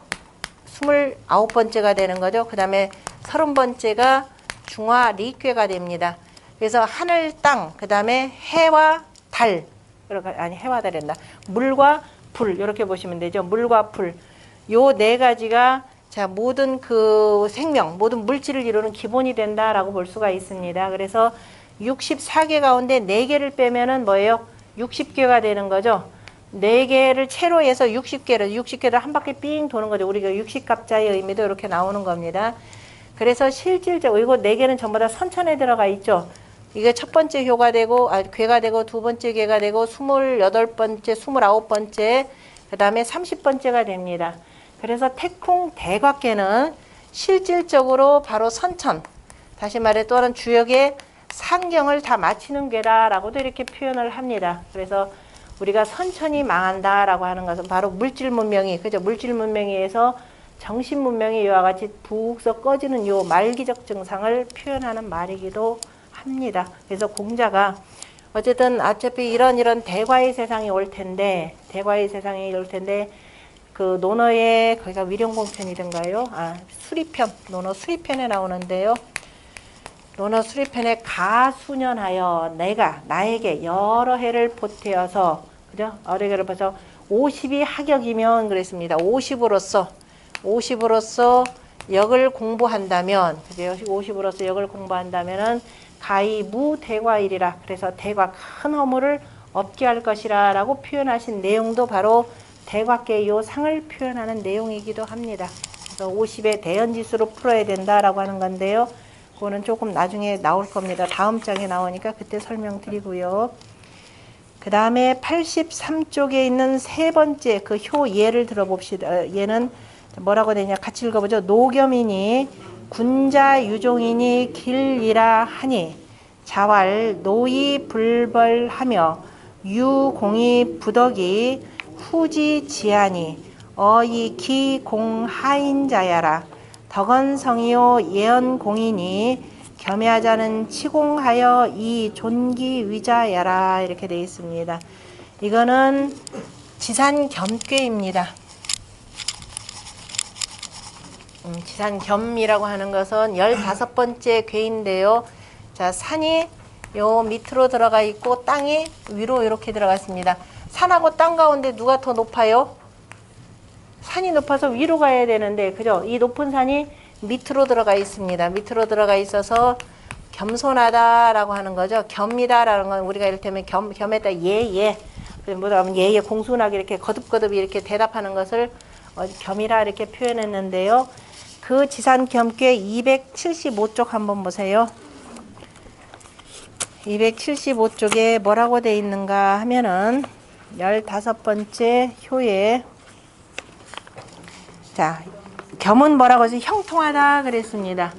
29번째가 되는 거죠. 그 다음에 30번째가 중화 리괴가 됩니다. 그래서 하늘, 땅, 그 다음에 해와 달, 아니 해와 달이란다. 물과 불, 이렇게 보시면 되죠. 물과 불. 요 4가지가 자, 모든 그 생명, 모든 물질을 이루는 기본이 된다라고 볼 수가 있습니다. 그래서 64개 가운데 4개를 빼면은 뭐예요? 60개가 되는 거죠. 4개를 채로 해서 60개를 한 바퀴 삥 도는 거죠. 우리가 60갑자의 의미도 이렇게 나오는 겁니다. 그래서 실질적으로 이거 4개는 전부 다 선천에 들어가 있죠. 이게 첫 번째 효가 되고, 괴가 되고, 2번째 괴가 되고, 28번째, 29번째, 그 다음에 30번째가 됩니다. 그래서 태풍 대곽괴는 실질적으로 바로 선천, 다시 말해 또 다른 주역의 상경을 다 마치는 괴다라고도 이렇게 표현을 합니다. 그래서 우리가 선천이 망한다라고 하는 것은 바로 물질 문명이, 그죠? 물질 문명에 의해서 정신 문명이 이와 같이 북서 꺼지는 요 말기적 증상을 표현하는 말이기도 합니다. 그래서 공자가 어차피 이런 대과의 세상이 올 텐데, 그 논어에 거기가 위령공편이던가요? 수리편, 논어 수리편에 나오는데요. 논어 수리편에 가수년하여 내가 나에게 여러 해를 보태어서, 그죠? 여러 해를 보태서 50이 하격이면 그랬습니다. 50으로서 역을 공부한다면, 그죠? 50으로서 역을 공부한다면은 가히 무대과일이라. 그래서 대과 큰 허물을 없게 할 것이라 라고 표현하신 내용도 바로 대과계의 요 상을 표현하는 내용이기도 합니다. 그래서 50의 대연지수로 풀어야 된다라고 하는 건데요. 그거는 조금 나중에 나올 겁니다. 다음 장에 나오니까 그때 설명드리고요. 그 다음에 83쪽에 있는 세 번째 그 효 예를 들어봅시다. 얘는 뭐라고 되냐 같이 읽어보죠. 노겸이니 군자 유종이니 길이라 하니 자왈 노이 불벌하며 유공이 부덕이 후지 지하니 어이 기공 하인자야라 덕언성이요 예언공이니 겸야자는 치공하여 이 존기 위자야라 이렇게 되어 있습니다. 이거는 지산겸괴입니다. 지산겸이라고 하는 것은 15번째 괴인데요. 자, 산이 요 밑으로 들어가 있고 땅이 위로 이렇게 들어갔습니다. 산하고 땅 가운데 누가 더 높아요? 산이 높아서 위로 가야 되는데, 그죠? 이 높은 산이 밑으로 들어가 있습니다. 밑으로 들어가 있어서 겸손하다라고 하는 거죠. 겸이다라는 건 우리가 이를테면 겸했다 예예. 뭐라면 예예 공손하게 이렇게 거듭거듭 이렇게 대답하는 것을 겸이라 이렇게 표현했는데요. 그 지산겸괴 275쪽 한번 보세요. 275쪽에 뭐라고 돼 있는가 하면은 15번째 효에 자, 겸은 뭐라고 해서 형통하다 그랬습니다.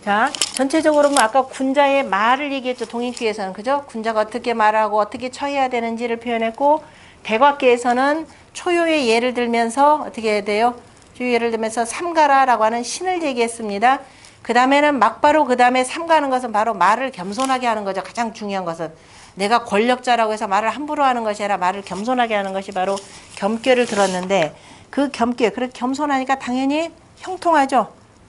자, 전체적으로 뭐 아까 군자의 말을 얘기했죠. 동인기에서는. 그죠? 군자가 어떻게 말하고 어떻게 처해야 되는지를 표현했고, 대과기에서는 초요의 예를 들면서 어떻게 해야 돼요? 초요 예를 들면서 삼가라라고 하는 신을 얘기했습니다. 그 다음에는 막바로 그 다음에 삼가는 것은 바로 말을 겸손하게 하는 거죠. 가장 중요한 것은. 내가 권력자라고 해서 말을 함부로 하는 것이 아니라 말을 겸손하게 하는 것이 바로 겸괴를 들었는데, 그 겸괴, 그렇게 겸손하니까 당연히 형통하죠.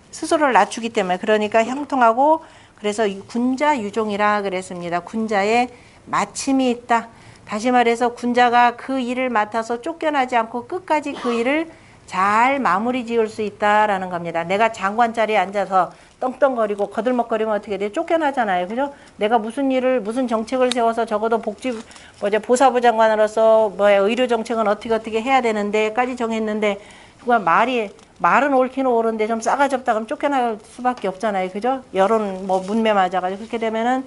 스스로를 낮추기 때문에. 그러니까 형통하고, 그래서 군자 유종이라 그랬습니다. 군자의 마침이 있다. 다시 말해서 군자가 그 일을 맡아서 쫓겨나지 않고 끝까지 그 일을 잘 마무리 지을 수 있다라는 겁니다. 내가 장관 자리에 앉아서 떵떵거리고 거들먹거리면 어떻게 돼? 쫓겨나잖아요. 그죠? 내가 무슨 정책을 세워서 적어도 보사부 장관으로서 의료 정책은 어떻게 해야 되는데까지 정했는데, 그가 말은 옳기는 옳은데 좀 싸가지 없다 그러면 쫓겨날 수밖에 없잖아요. 그죠? 여론 문매 맞아가지고 그렇게 되면은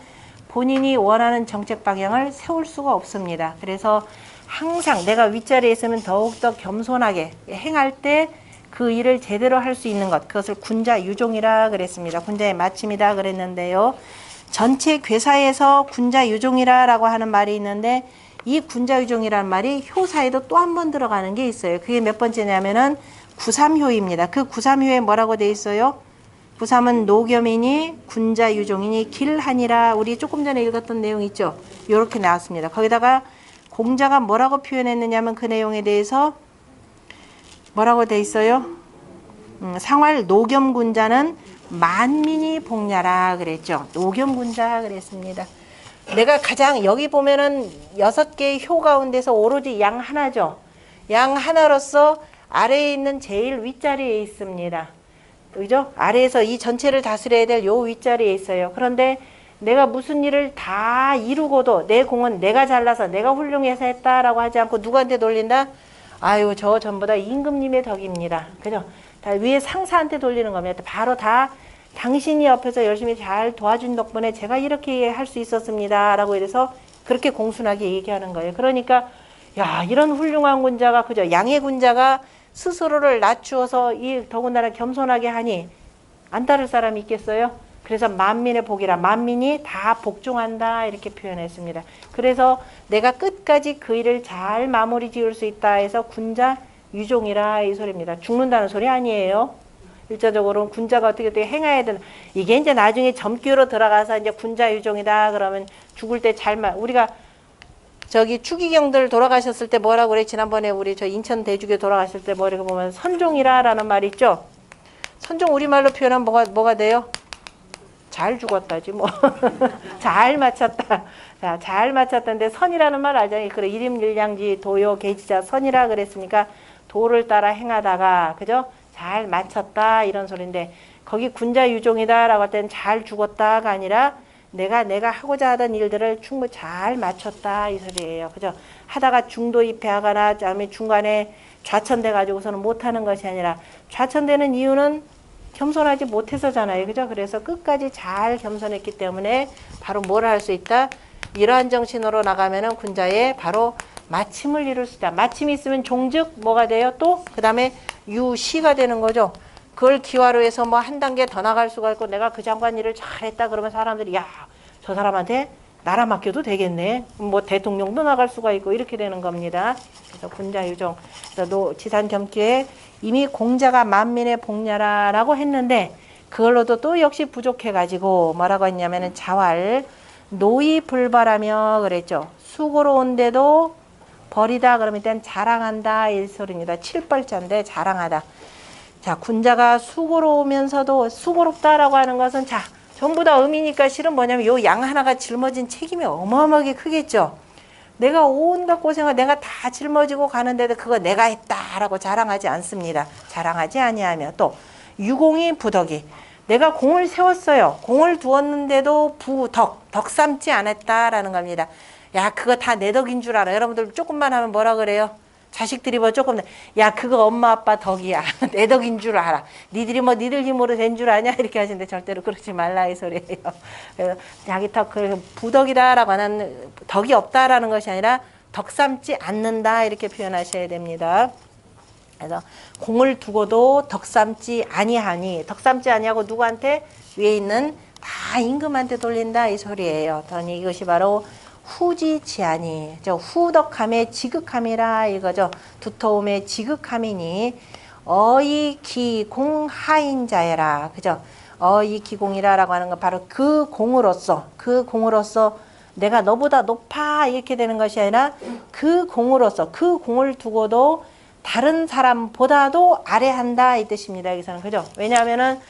본인이 원하는 정책 방향을 세울 수가 없습니다. 그래서 항상 내가 윗자리에 있으면 더욱더 겸손하게 행할 때 그 일을 제대로 할 수 있는 것, 그것을 군자 유종이라 그랬습니다. 군자의 마침이다 그랬는데요. 전체 괴사에서 군자 유종이라고 하는 말이 있는데, 이 군자 유종이라는 말이 효사에도 또 한 번 들어가는 게 있어요. 그게 몇 번째냐면은 구삼효입니다. 그 구삼효에 뭐라고 돼 있어요? 구삼은 노겸이니 군자 유종이니 길하니라. 우리 조금 전에 읽었던 내용 있죠? 이렇게 나왔습니다. 거기다가 공자가 뭐라고 표현했느냐면 그 내용에 대해서 뭐라고 돼 있어요? 상활 노겸군자는 만민이 복냐라 그랬죠. 노겸군자 그랬습니다. 내가 가장 여기 보면은 6개의 효 가운데서 오로지 양 하나죠. 양 하나로서 아래에 있는 제일 윗자리에 있습니다. 그죠? 아래에서 이 전체를 다스려야 될 요 윗자리에 있어요. 그런데 내가 무슨 일을 다 이루고도 내 공은 내가 잘나서 내가 훌륭해서 했다라고 하지 않고 누구한테 돌린다? 아유, 저 전부 다 임금님의 덕입니다. 그죠? 다 위에 상사한테 돌리는 겁니다. 바로 다 당신이 옆에서 열심히 잘 도와준 덕분에 제가 이렇게 할 수 있었습니다. 라고 이래서 그렇게 공손하게 얘기하는 거예요. 그러니까, 야, 이런 훌륭한 군자가, 그죠? 양의 군자가 스스로를 낮추어서 더군다나 겸손하게 하니 안 따를 사람이 있겠어요? 그래서 만민의 복이라, 만민이 다 복종한다 이렇게 표현했습니다. 그래서 내가 끝까지 그 일을 잘 마무리 지을 수 있다 해서 군자 유종이라 이 소리입니다. 죽는다는 소리 아니에요. 일차적으로 군자가 어떻게 행해야 되나, 이게 이제 나중에 점괘로 들어가서 이제 군자 유종이다 그러면 죽을 때 우리가 저기 추기경들 돌아가셨을 때 뭐라고 그래? 지난번에 우리 저 인천 대주교 돌아가실 때 뭐라고 보면 선종이라라는 말 있죠. 선종 우리말로 표현하면 뭐가 돼요? 잘 죽었다지 뭐. 잘 마쳤다. 자, 잘 마쳤다는데 선이라는 말 알잖아요. 그래, 일임일량지 도요 계지자 선이라 그랬으니까 도를 따라 행하다가, 그죠? 잘 마쳤다 이런 소리인데 거기 군자 유종이다라고 할 때는 잘 죽었다가 아니라 내가 하고자 하던 일들을 충분히 잘 마쳤다 이 소리예요. 그죠? 하다가 중도 입회하거나 아니면 중간에 좌천돼 가지고서는 못하는 것이 아니라 좌천되는 이유는 겸손하지 못해서잖아요. 그죠? 그래서 끝까지 잘 겸손했기 때문에 바로 뭘 할 수 있다? 이러한 정신으로 나가면은 군자에 바로 마침을 이룰 수 있다. 마침이 있으면 종즉 뭐가 돼요? 또 그 다음에 유시가 되는 거죠. 그걸 기화로 해서 뭐 한 단계 더 나갈 수가 있고 내가 그 장관 일을 잘했다 그러면 사람들이 야, 저 사람한테 나라 맡겨도 되겠네. 뭐 대통령도 나갈 수가 있고 이렇게 되는 겁니다. 그래서 군자유종. 그래서 지산 겸기에 이미 공자가 만민의 복냐라라고 했는데 그걸로도 또 역시 부족해가지고 뭐라고 했냐면은 자활 노이 불발하며 그랬죠. 수고로운데도 버리다 그러면 일단 자랑한다 이 소리입니다. 7벌자인데 자랑하다. 자, 군자가 수고로우면서도 수고롭다라고 하는 것은 자 전부 다 의미니까 실은 뭐냐면 요 양 하나가 짊어진 책임이 어마어마하게 크겠죠. 내가 온갖 고생을 내가 다 짊어지고 가는데도 그거 내가 했다라고 자랑하지 않습니다. 자랑하지 아니하며 또 유공이 부덕이 내가 공을 세웠어요. 공을 두었는데도 덕 삼지 않았다라는 겁니다. 야 그거 다 내 덕인 줄 알아. 여러분들 조금만 하면 뭐라 그래요? 자식들이 뭐 조금 야 그거 엄마 아빠 덕이야. 내 덕인 줄 알아. 니들이 뭐 니들 힘으로 된 줄 아냐 이렇게 하시는데 절대로 그러지 말라 이 소리예요. 그래서 자기 덕 부덕이다라고 하는 덕이 없다라는 것이 아니라 덕 삼지 않는다 이렇게 표현하셔야 됩니다. 그래서 공을 두고도 덕 삼지 아니하니 덕 삼지 아니하고 누구한테 위에 있는 다 임금한테 돌린다 이 소리예요. 더니 이것이 바로 후지치하니 후덕함의 지극함이라 이거죠. 두터움의 지극함이니 어이기공하인자여라. 그죠? 어이기공이라라고 하는 건 바로 그 공으로서 내가 너보다 높아 이렇게 되는 것이 아니라 그 공으로서 그 공을 두고도 다른 사람보다도 아래한다 이 뜻입니다. 여기서는 그죠? 왜냐하면은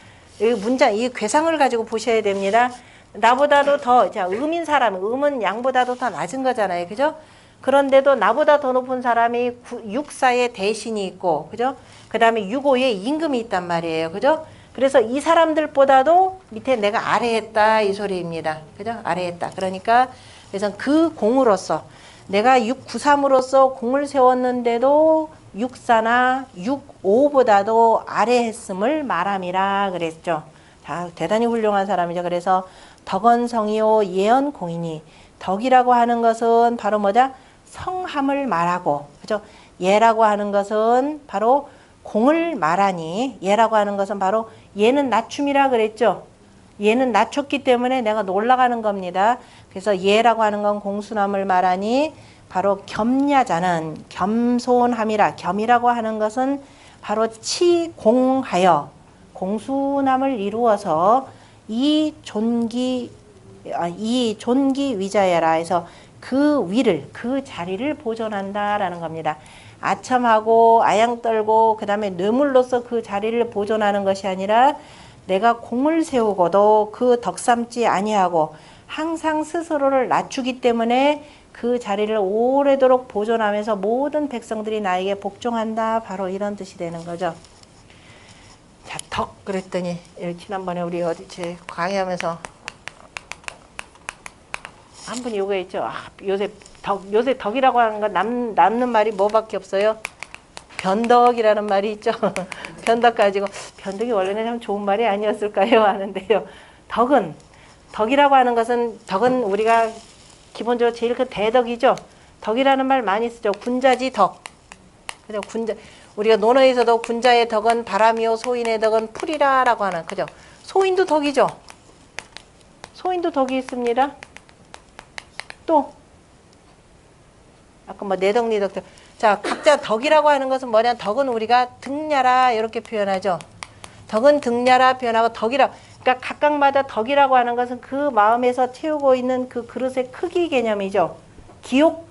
이 문장 이 괴상을 가지고 보셔야 됩니다. 나보다도 더, 자, 음인 사람, 음은 양보다도 더 낮은 거잖아요. 그죠? 그런데도 나보다 더 높은 사람이 육사의 대신이 있고, 그죠? 그 다음에 유고에 임금이 있단 말이에요. 그죠? 그래서 이 사람들보다도 밑에 내가 아래했다 이 소리입니다. 그죠? 아래했다. 그러니까, 그래서 그 공으로서, 내가 693으로서 공을 세웠는데도 육사나 65보다도 아래했음을 말함이라 그랬죠. 자, 대단히 훌륭한 사람이죠. 그래서 덕언성이요 예언공이니 덕이라고 하는 것은 바로 뭐다? 성함을 말하고 그죠? 예라고 하는 것은 바로 공을 말하니 예라고 하는 것은 바로 예는 낮춤이라 그랬죠. 예는 낮췄기 때문에 내가 올라가는 겁니다. 그래서 예라고 하는 건 공순함을 말하니 바로 겸야자는 겸손함이라 겸이라고 하는 것은 바로 치공하여 공순함을 이루어서 이 존기 위자야라 해서 그 위를 그 자리를 보존한다라는 겁니다. 아첨하고 아양 떨고 그 다음에 뇌물로서 그 자리를 보존하는 것이 아니라 내가 공을 세우고도 그 덕삼지 아니하고 항상 스스로를 낮추기 때문에 그 자리를 오래도록 보존하면서 모든 백성들이 나에게 복종한다. 바로 이런 뜻이 되는 거죠. 자, 덕 그랬더니 지난번에 우리 어디 제 강의하면서 한 분이 요거 있죠. 요새 덕이라고 하는 건 남는 말이 뭐밖에 없어요? 변덕이라는 말이 있죠. 변덕 가지고 변덕이 원래는 참 좋은 말이 아니었을까요? 하는데요. 덕이라고 하는 것은 덕은 우리가 기본적으로 제일 큰 대덕이죠. 덕이라는 말 많이 쓰죠. 군자지 덕. 그죠? 우리가 논어에서도 군자의 덕은 바람이요 소인의 덕은 풀이라라고 하는 그죠? 소인도 덕이죠. 소인도 덕이 있습니다. 또 아까 뭐 내덕 니덕 자 각자 덕이라고 하는 것은 뭐냐? 덕은 우리가 득냐라 이렇게 표현하죠. 덕은 득냐라 표현하고 덕이라 그러니까 각각마다 덕이라고 하는 것은 그 마음에서 채우고 있는 그 그릇의 크기 개념이죠. 기옥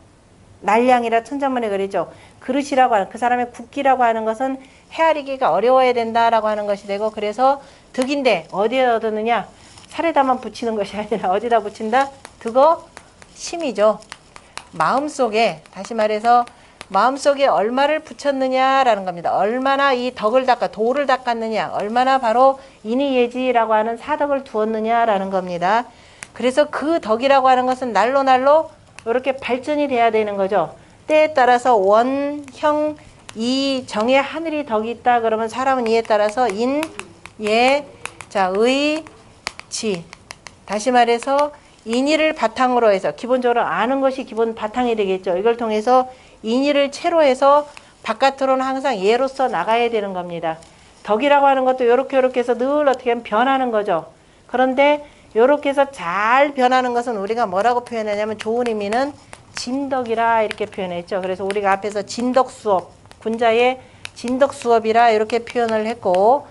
날량이라 천자문에 그러죠. 그릇이라고 하는 그 사람의 국기라고 하는 것은 헤아리기가 어려워야 된다라고 하는 것이 되고 그래서 득인데 어디에 얻느냐? 살에다만 붙이는 것이 아니라 어디다 붙인다? 득어 심이죠. 마음속에 다시 말해서 마음속에 얼마를 붙였느냐라는 겁니다. 얼마나 이 덕을 닦아 도를 닦았느냐, 얼마나 바로 인의예지라고 하는 사덕을 두었느냐라는 겁니다. 그래서 그 덕이라고 하는 것은 날로 날로 이렇게 발전이 돼야 되는 거죠. 때에 따라서 원, 형, 이 정의 하늘이 덕이 있다 그러면 사람은 이에 따라서 인, 예, 자, 의, 지. 다시 말해서 인의를 바탕으로 해서 기본적으로 아는 것이 기본 바탕이 되겠죠. 이걸 통해서 인의를 채로 해서 바깥으로는 항상 예로서 나가야 되는 겁니다. 덕이라고 하는 것도 요렇게 해서 늘 어떻게 하면 변하는 거죠. 그런데 요렇게 해서 잘 변하는 것은 우리가 뭐라고 표현하냐면 좋은 의미는 진덕이라 이렇게 표현했죠. 그래서 우리가 앞에서 진덕수업, 군자의 진덕수업이라 이렇게 표현을 했고,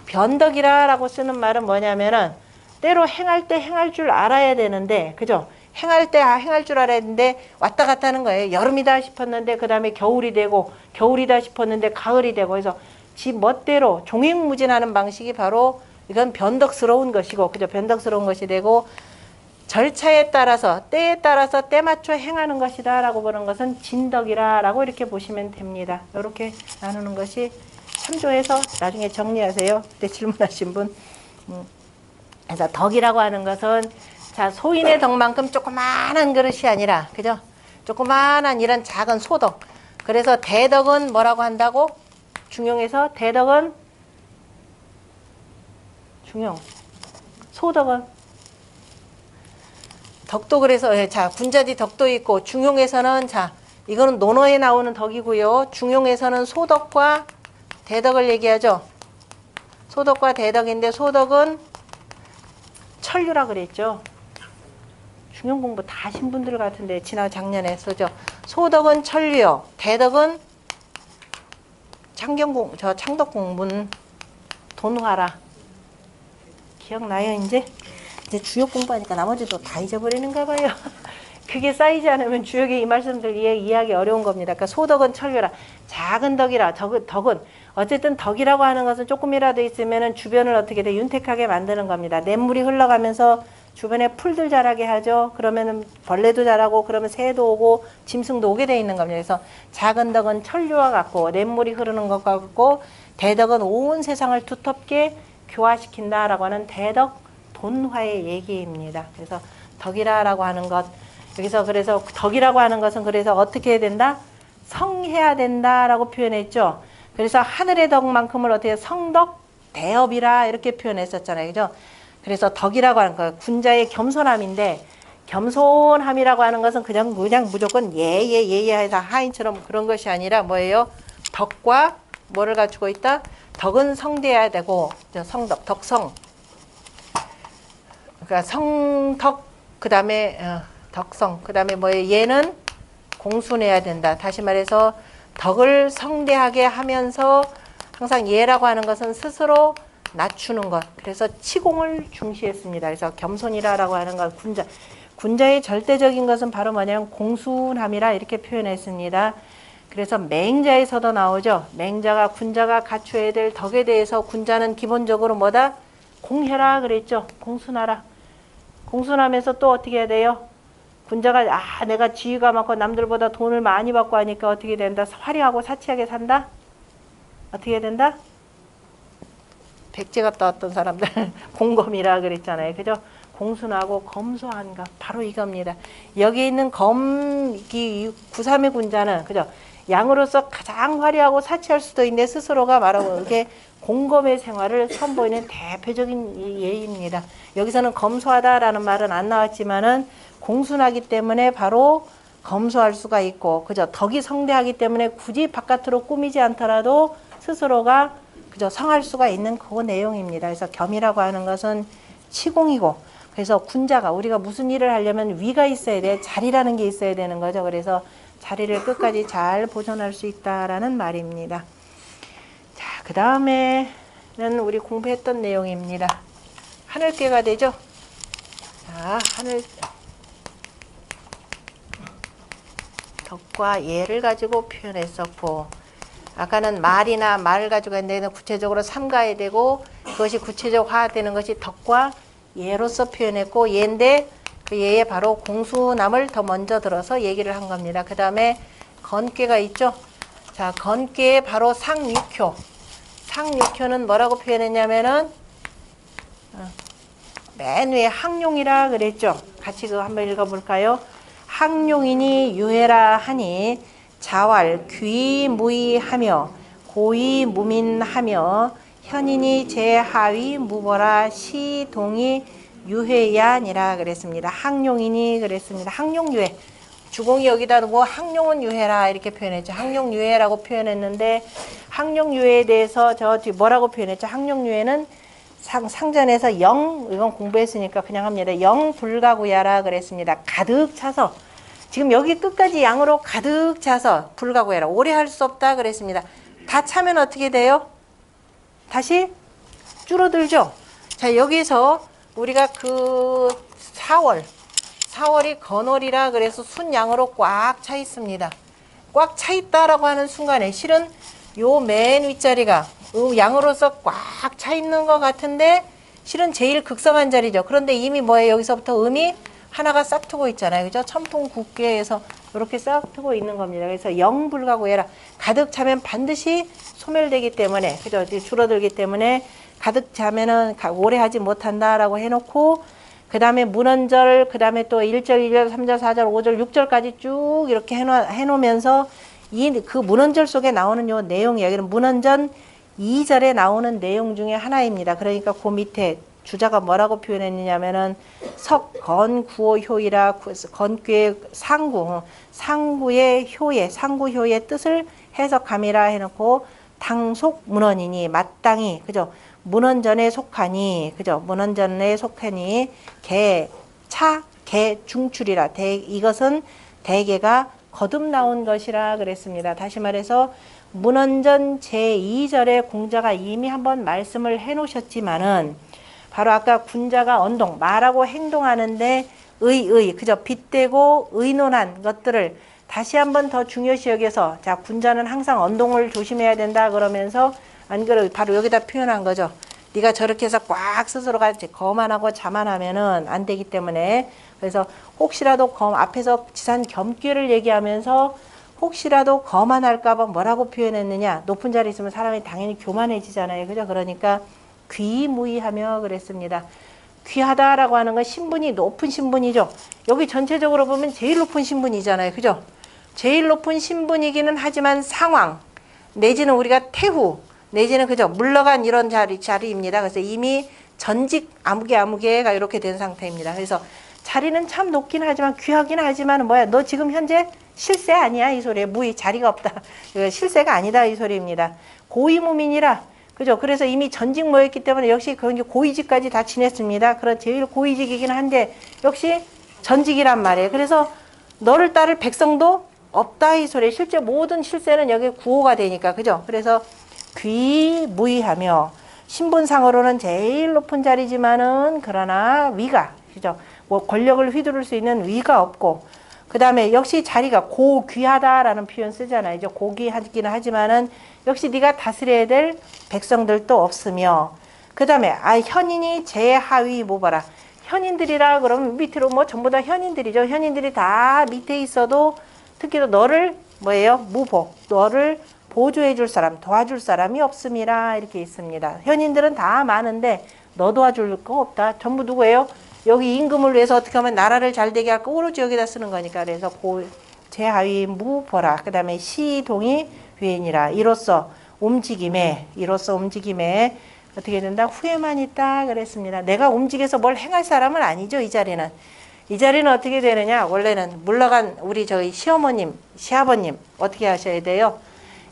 변덕이라 라고 쓰는 말은 뭐냐면은 때로 행할 때 행할 줄 알아야 되는데, 그죠? 행할 때 행할 줄 알아야 되는데 왔다 갔다 하는 거예요. 여름이다 싶었는데 그 다음에 겨울이 되고, 겨울이다 싶었는데 가을이 되고 해서 지 멋대로 종횡무진하는 방식이 바로 이건 변덕스러운 것이고, 그죠? 변덕스러운 것이 되고, 절차에 따라서 때에 따라서 때 맞춰 행하는 것이다 라고 보는 것은 진덕이라 라고 이렇게 보시면 됩니다. 이렇게 나누는 것이 참조해서 나중에 정리하세요. 그때 질문하신 분. 그래서 덕이라고 하는 것은 자, 소인의 덕만큼 조그마한 그릇이 아니라, 그죠? 조그마한 이런 작은 소덕. 그래서 대덕은 뭐라고 한다고? 중용에서 대덕은 중용. 소덕은 덕도. 그래서 자, 군자지 덕도 있고, 중용에서는 자, 이거는 논어에 나오는 덕이고요. 중용에서는 소덕과 대덕을 얘기하죠. 소덕과 대덕인데 소덕은 천류라 그랬죠. 중용 공부 다 하신 분들 같은데 지난 작년에 쓰죠. 소덕은 천류요. 대덕은 창덕공문 돈화라. 기억나요 이제? 이제 주역 공부하니까 나머지도 다 잊어버리는가 봐요. 그게 쌓이지 않으면 주역의 이 말씀들 이해하기 어려운 겁니다. 그러니까 소덕은 천류라. 작은 덕이라. 덕은 어쨌든 덕이라고 하는 것은 조금이라도 있으면 주변을 어떻게 돼 윤택하게 만드는 겁니다. 냇물이 흘러가면서 주변에 풀들 자라게 하죠. 그러면은 벌레도 자라고, 그러면 새도 오고 짐승도 오게 돼 있는 겁니다. 그래서 작은 덕은 천류와 같고, 냇물이 흐르는 것과 같고, 대덕은 온 세상을 두텁게 교화시킨다라고 하는 대덕 돈화의 얘기입니다. 그래서 덕이라고 하는 것, 여기서 그래서 덕이라고 하는 것은 그래서 어떻게 해야 된다? 성해야 된다라고 표현했죠. 그래서 하늘의 덕만큼을 어떻게 성덕 대업이라 이렇게 표현했었잖아요. 그죠? 그래서 덕이라고 하는 거 군자의 겸손함인데, 겸손함이라고 하는 것은 그냥 무조건 예예 해서 하인처럼 그런 것이 아니라 뭐예요? 덕과 뭐를 갖추고 있다? 덕은 성대해야 되고, 성덕, 덕성. 그러니까 성덕, 그 다음에 덕성, 그 다음에 뭐예요? 얘는 공순해야 된다. 다시 말해서 덕을 성대하게 하면서 항상 예라고 하는 것은 스스로 낮추는 것. 그래서 치공을 중시했습니다. 그래서 겸손이라고 하는 것, 군자의 절대적인 것은 바로 뭐냐면 공순함이라 이렇게 표현했습니다. 그래서 맹자에서도 나오죠. 맹자가 군자가 갖춰야 될 덕에 대해서 군자는 기본적으로 뭐다? 공해라 그랬죠. 공순하라. 공순하면서 또 어떻게 해야 돼요? 군자가 내가 지위가 많고 남들보다 돈을 많이 받고 하니까 어떻게 된다? 화려하고 사치하게 산다? 어떻게 해야 된다? 백제 갔다 왔던 사람들 공검이라 그랬잖아요. 그죠? 공순하고 검소한 것 바로 이겁니다. 여기 있는 구삼의 군자는 그죠? 양으로서 가장 화려하고 사치할 수도 있는데 스스로가 말하고 이게 공검의 생활을 선보이는 대표적인 예입니다. 여기서는 검소하다라는 말은 안 나왔지만은 공순하기 때문에 바로 검소할 수가 있고, 그죠? 덕이 성대하기 때문에 굳이 바깥으로 꾸미지 않더라도 스스로가 그죠? 성할 수가 있는 그 내용입니다. 그래서 겸이라고 하는 것은 치공이고, 그래서 군자가 우리가 무슨 일을 하려면 위가 있어야 돼. 자리라는 게 있어야 되는 거죠. 그래서 자리를 끝까지 잘 보존할 수 있다라는 말입니다. 자, 그 다음에는 우리 공부했던 내용입니다. 하늘괴가 되죠. 자, 덕과 예를 가지고 표현했었고, 아까는 말이나 말을 가지고 했는데 구체적으로 삼가야 되고, 그것이 구체적화되는 것이 덕과 예로서 표현했고, 예인데 그 예에 바로 공순함을 더 먼저 들어서 얘기를 한 겁니다. 그 다음에 건괴가 있죠. 자, 건괴의 바로 상육효. 상육효는 뭐라고 표현했냐면은 맨 위에 항룡이라 그랬죠. 같이 그거 한번 읽어볼까요? 항룡이니 유해라 하니 자왈 귀무이하며 고이무민하며 현인이 제하위 무보라 시동이 유해야니라 그랬습니다. 항룡이니 그랬습니다. 항룡유해. 주공이 여기다 두고 항룡은 유해라 이렇게 표현했죠. 항룡유해라고 표현했는데 항룡유해에 대해서 저 뒤 뭐라고 표현했죠? 항룡유해는 상전에서 영, 이건 공부했으니까 그냥 합니다. 영 불가구야라 그랬습니다. 가득 차서 지금 여기 끝까지 양으로 가득 차서 불가구야라 오래 할 수 없다 그랬습니다. 다 차면 어떻게 돼요? 다시 줄어들죠. 자, 여기서 우리가 그 4월이 건월이라 그래서 순양으로 꽉 차 있습니다. 꽉 차 있다라고 하는 순간에 실은 요 맨 윗자리가 양으로서 꽉 차 있는 것 같은데 실은 제일 극성한 자리죠. 그런데 이미 뭐예요? 여기서부터 음이 하나가 싹 트고 있잖아요. 그죠? 천풍국계에서 이렇게 싹 트고 있는 겁니다. 그래서 영불가구해라. 가득 차면 반드시 소멸되기 때문에, 그죠? 줄어들기 때문에 가득 차면은 오래 하지 못한다라고 해놓고, 그 다음에 문헌절, 그 다음에 또 1절, 2절, 3절, 4절, 5절, 6절까지 쭉 이렇게 해놓으면서 그 문헌절 속에 나오는 요 내용이에요. 이건 문헌전 2절에 나오는 내용 중에 하나입니다. 그러니까 그 밑에 주자가 뭐라고 표현했느냐면은 석건구호효이라 건괴 상구의 효의 상구효의 뜻을 해석함이라 해놓고 당속문헌이니 마땅히 그죠? 문헌전에 속하니 그죠? 문헌전에 속하니 개 중출이라 이것은 대개가 거듭 나온 것이라 그랬습니다. 다시 말해서 문헌전 제2절의 공자가 이미 한번 말씀을 해놓으셨지만은 바로 아까 군자가 언동 말하고 행동하는데 그죠? 빗대고 의논한 것들을 다시 한번 더 중요시 여겨서 자 군자는 항상 언동을 조심해야 된다 그러면서 안 그래 바로 여기다 표현한 거죠. 네가 저렇게 해서 꽉 스스로가 거만하고 자만하면은 안 되기 때문에 그래서 혹시라도 앞에서 지산 겸괴를 얘기하면서 혹시라도 거만할까봐 뭐라고 표현했느냐 높은 자리에 있으면 사람이 당연히 교만해지잖아요. 그죠? 그러니까 귀무이하며 그랬습니다. 귀하다라고 하는 건 신분이 높은 신분이죠. 여기 전체적으로 보면 제일 높은 신분이잖아요. 그죠? 제일 높은 신분이기는 하지만 상황 내지는 우리가 태후 내지는 그죠? 물러간 이런 자리입니다. 그래서 이미 전직 아무개가 이렇게 된 상태입니다. 그래서 자리는 참 높긴 하지만 귀하긴 하지만 뭐야 너 지금 현재 실세 아니야 이 소리에 무의 자리가 없다. 실세가 아니다 이 소리입니다. 고위무민이라 그죠? 그래서 이미 전직 모였기 때문에 역시 그런 게 고위직까지 다 지냈습니다. 그런 제일 고위직이긴 한데 역시 전직이란 말이에요. 그래서 너를 따를 백성도 없다 이 소리에 실제 모든 실세는 여기 구호가 되니까 그죠? 그래서 귀무이하며 신분상으로는 제일 높은 자리지만은 그러나 위가 그죠? 뭐 권력을 휘두를 수 있는 위가 없고 그 다음에 역시 자리가 고귀하다라는 표현 쓰잖아요. 이제 고귀하기는 하지만은 역시 네가 다스려야 될 백성들도 없으며 그 다음에 현인이 제하위 모봐라. 현인들이라 그러면 밑으로 뭐 전부 다 현인들이죠. 현인들이 다 밑에 있어도 특히도 너를 뭐예요? 너를 보조해 줄 사람, 도와줄 사람이 없음이라 이렇게 있습니다. 현인들은 다 많은데 너 도와줄 거 없다. 전부 누구예요? 여기 임금을 위해서 어떻게 하면 나라를 잘 되게 할까 오로지 여기다 쓰는 거니까 그래서 제하위 무보라 그 다음에 시동이 위인이라 이로써 움직임에 어떻게 된다? 후회만 있다 그랬습니다. 내가 움직여서 뭘 행할 사람은 아니죠. 이 자리는 어떻게 되느냐 원래는 물러간 우리 저희 시어머님 시아버님 어떻게 하셔야 돼요?